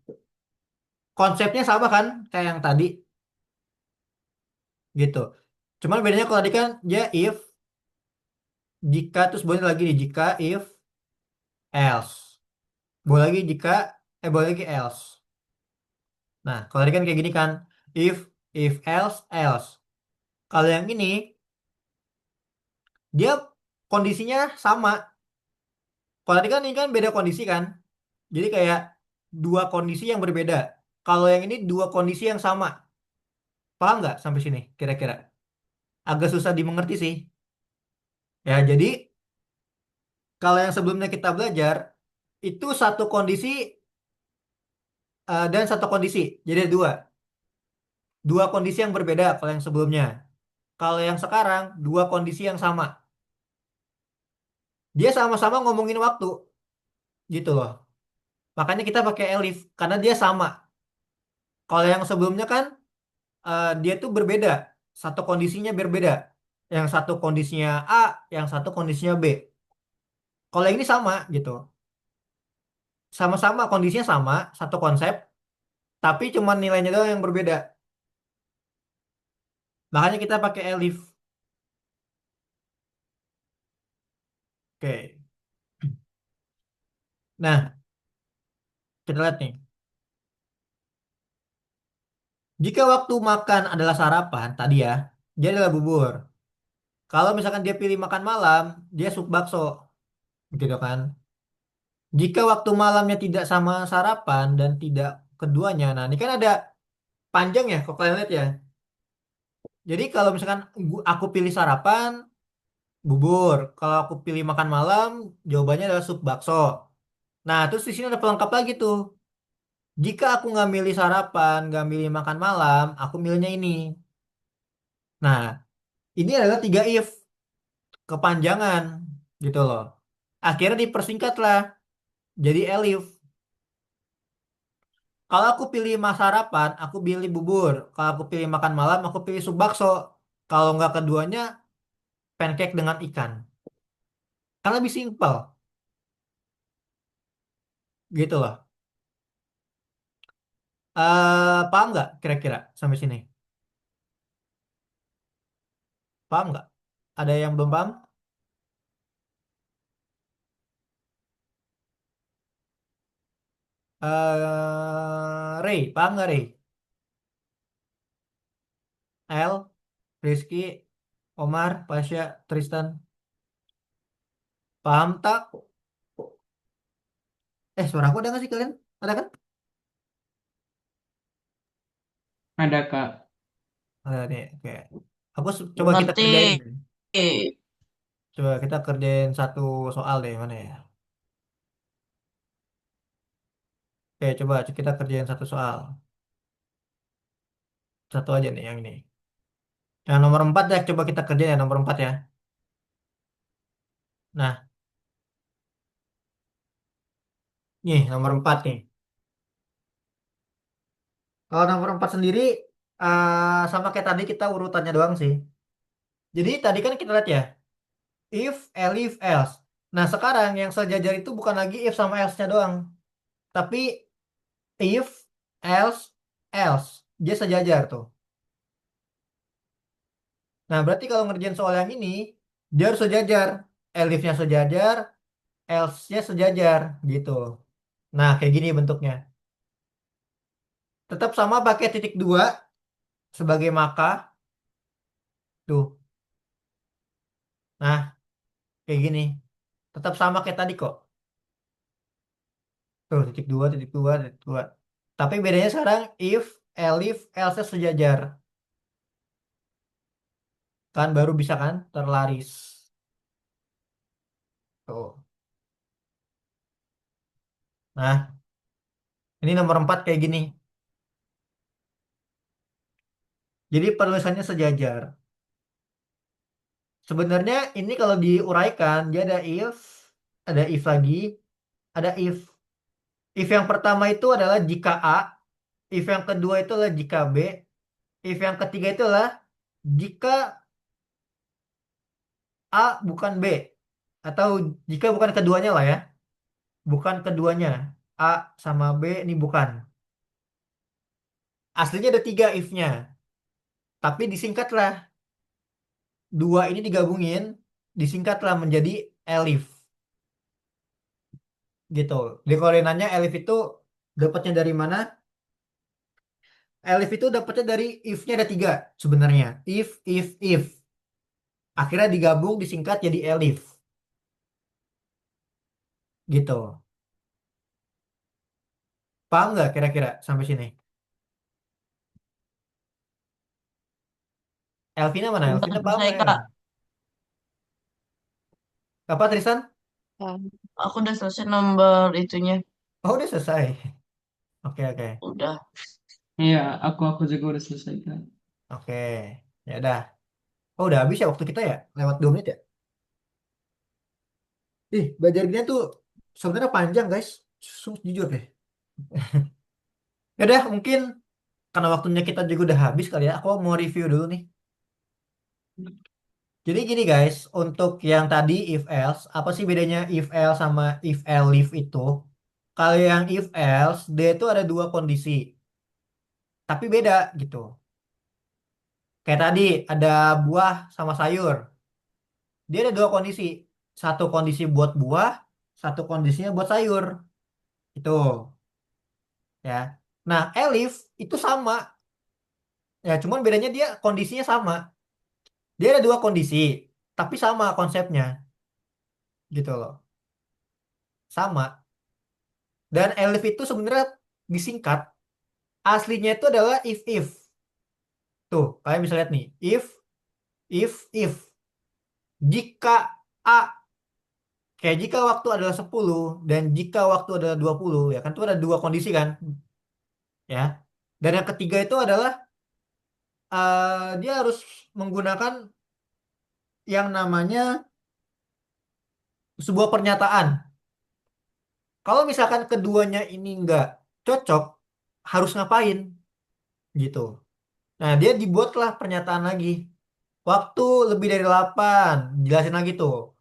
Konsepnya sama kan kayak yang tadi gitu. Cuman bedanya kalau tadi kan dia if, jika, terus boleh lagi nih jika, if, else. Boleh lagi jika, boleh lagi else. Nah, kalau tadi kan kayak gini kan, if else, else. Kalau yang ini, dia kondisinya sama. Kalau tadi kan ini kan beda kondisi kan. Jadi kayak dua kondisi yang berbeda. Kalau yang ini dua kondisi yang sama. Paham nggak sampai sini kira-kira? Agak susah dimengerti sih. Ya, jadi kalau yang sebelumnya kita belajar, itu satu kondisi dan satu kondisi. Jadi ada dua. Dua kondisi yang berbeda kalau yang sebelumnya. Kalau yang sekarang, dua kondisi yang sama. Dia sama-sama ngomongin waktu. Gitu loh. Makanya kita pakai elif. Karena dia sama. Kalau yang sebelumnya kan, dia tuh berbeda. Satu kondisinya berbeda. Yang satu kondisinya A, yang satu kondisinya B. Kalau yang ini sama gitu. Sama-sama kondisinya sama, satu konsep, tapi cuma nilainya doang yang berbeda. Makanya kita pakai elif. Oke. Nah, kita lihat nih. Jika waktu makan adalah sarapan tadi ya, dia adalah bubur. Kalau misalkan dia pilih makan malam, dia sup bakso, gitu kan. Jika waktu malamnya tidak sama sarapan dan tidak keduanya, nah ini kan ada panjang ya, kalau kalian lihat ya. Jadi kalau misalkan aku pilih sarapan, bubur. Kalau aku pilih makan malam, jawabannya adalah sup bakso. Nah, terus di sini ada pelengkap lagi tuh. Jika aku nggak milih sarapan, nggak milih makan malam, aku milihnya ini. Nah, ini adalah tiga if kepanjangan gitu loh. Akhirnya dipersingkat lah jadi elif. Kalau aku pilih sarapan, aku pilih bubur. Kalau aku pilih makan malam, aku pilih sup bakso. Kalau nggak keduanya, pancake dengan ikan. Kan lebih simpel gitu loh. Paham nggak kira-kira sampai sini? Paham nggak? Ada yang belum paham? Ray, paham nggak Ray? L, Rizky, Omar, Pasha, Tristan. Paham tak? Suara aku ada nggak sih kalian? Ada kan? Ada Kak. Nih, oke. Coba kita Ngerti. kerjain. Coba kita kerjain satu soal deh, mana ya? Oke, coba kita kerjain satu soal. Satu aja nih yang ini. Yang nomor 4 ya, coba kita kerjain ya nomor 4 ya. Nah, nih nomor 4 nih. Kalau nomor 4 sendiri sama kayak tadi kita urutannya doang sih. Jadi tadi kan kita lihat ya, if, elif, else. Nah, sekarang yang sejajar itu bukan lagi if sama else-nya doang, tapi if, else, else. Dia sejajar tuh. Nah, berarti kalau ngerjain soal yang ini, dia harus sejajar. Elifnya sejajar, else-nya sejajar gitu. Nah, kayak gini bentuknya. Tetap sama pakai titik dua sebagai maka. Tuh. Nah, kayak gini. Tetap sama kayak tadi kok. Tuh, titik dua, titik dua, titik dua. Tapi bedanya sekarang if, elif, else sejajar. Kan baru bisa kan terlaris. Tuh. Nah, ini nomor 4 kayak gini. Jadi penulisannya sejajar. Sebenarnya ini kalau diuraikan, dia ada if lagi, ada if. If yang pertama itu adalah jika A, if yang kedua itu adalah jika B, if yang ketiga itu adalah jika A bukan B. Atau jika bukan keduanya lah ya. Bukan keduanya. A sama B ini bukan. Aslinya ada 3 if-nya. Tapi disingkatlah. Dua ini digabungin, disingkatlah menjadi elif. Gitu. Jadi kalau dia nanya elif itu dapatnya dari mana? Elif itu dapatnya dari if-nya ada 3 sebenarnya. If. Akhirnya digabung disingkat jadi elif. Gitu. Paham nggak kira-kira sampai sini? Elvina mana? Udah Elvina paham selesai, nggak ya? Kak. Apa Tristan? Aku udah selesai nomor itunya. Oh udah selesai. Oke. Udah. Iya, aku juga udah selesai Kak. Oke. Ya udah. Oh udah habis ya waktu kita ya? Lewat 2 menit ya? Ih, belajar gini tuh sebenarnya panjang guys. Jujur deh. Ya udah mungkin karena waktunya kita juga udah habis kali ya. Aku mau review dulu nih. Jadi gini guys, untuk yang tadi if else, apa sih bedanya if else sama if elif itu? Kalau yang if else, dia itu ada 2 kondisi, tapi beda gitu. Kayak tadi ada buah sama sayur. Dia ada 2 kondisi. Satu kondisi buat buah, satu kondisinya buat sayur. Itu ya. Nah, elif itu sama. Ya, cuman bedanya dia kondisinya sama. Dia ada 2 kondisi, tapi sama konsepnya gitu loh. Sama. Dan elif itu sebenarnya disingkat. Aslinya itu adalah if. Tuh, kalian bisa lihat nih. If. Jika A, kayak jika waktu adalah 10 dan jika waktu adalah 20 ya kan itu ada 2 kondisi kan, ya. Dan yang ketiga itu adalah dia harus menggunakan yang namanya sebuah pernyataan. Kalau misalkan keduanya ini nggak cocok, harus ngapain gitu. Nah, dia dibuatlah pernyataan lagi. Waktu lebih dari 8 jelasin lagi tuh.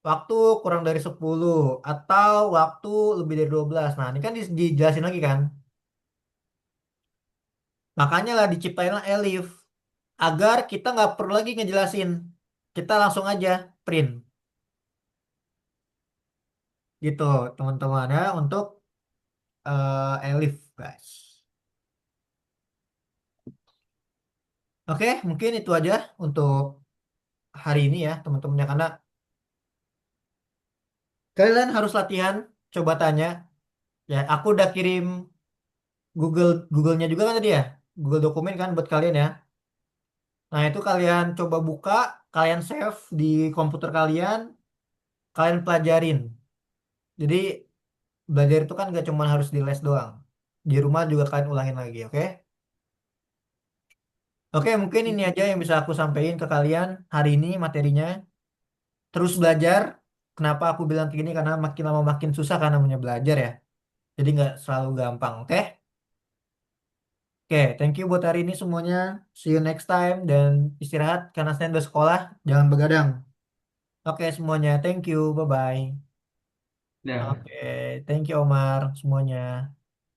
Waktu kurang dari 10 atau waktu lebih dari 12. Nah, ini kan dijelasin lagi kan. Makanya lah diciptainlah Elif agar kita nggak perlu lagi ngejelasin. Kita langsung aja print gitu, teman-teman ya untuk Elif, guys. Oke, mungkin itu aja untuk hari ini ya, teman-temannya karena kalian harus latihan, coba tanya. Ya, aku udah kirim Google-nya juga kan tadi ya. Google Dokumen kan buat kalian ya. Nah, itu kalian coba buka, kalian save di komputer kalian, kalian pelajarin. Jadi belajar itu kan gak cuma harus di les doang. Di rumah juga kalian ulangin lagi, oke? Oke, mungkin ini aja yang bisa aku sampaikan ke kalian hari ini materinya. Terus belajar. Kenapa aku bilang kayak gini? Karena makin lama makin susah kan namanya belajar ya. Jadi nggak selalu gampang, oke? Oke, thank you buat hari ini semuanya. See you next time dan istirahat karena saya udah sekolah. Jangan begadang. Oke semuanya, thank you, bye-bye. Dah. Oke, thank you Omar semuanya.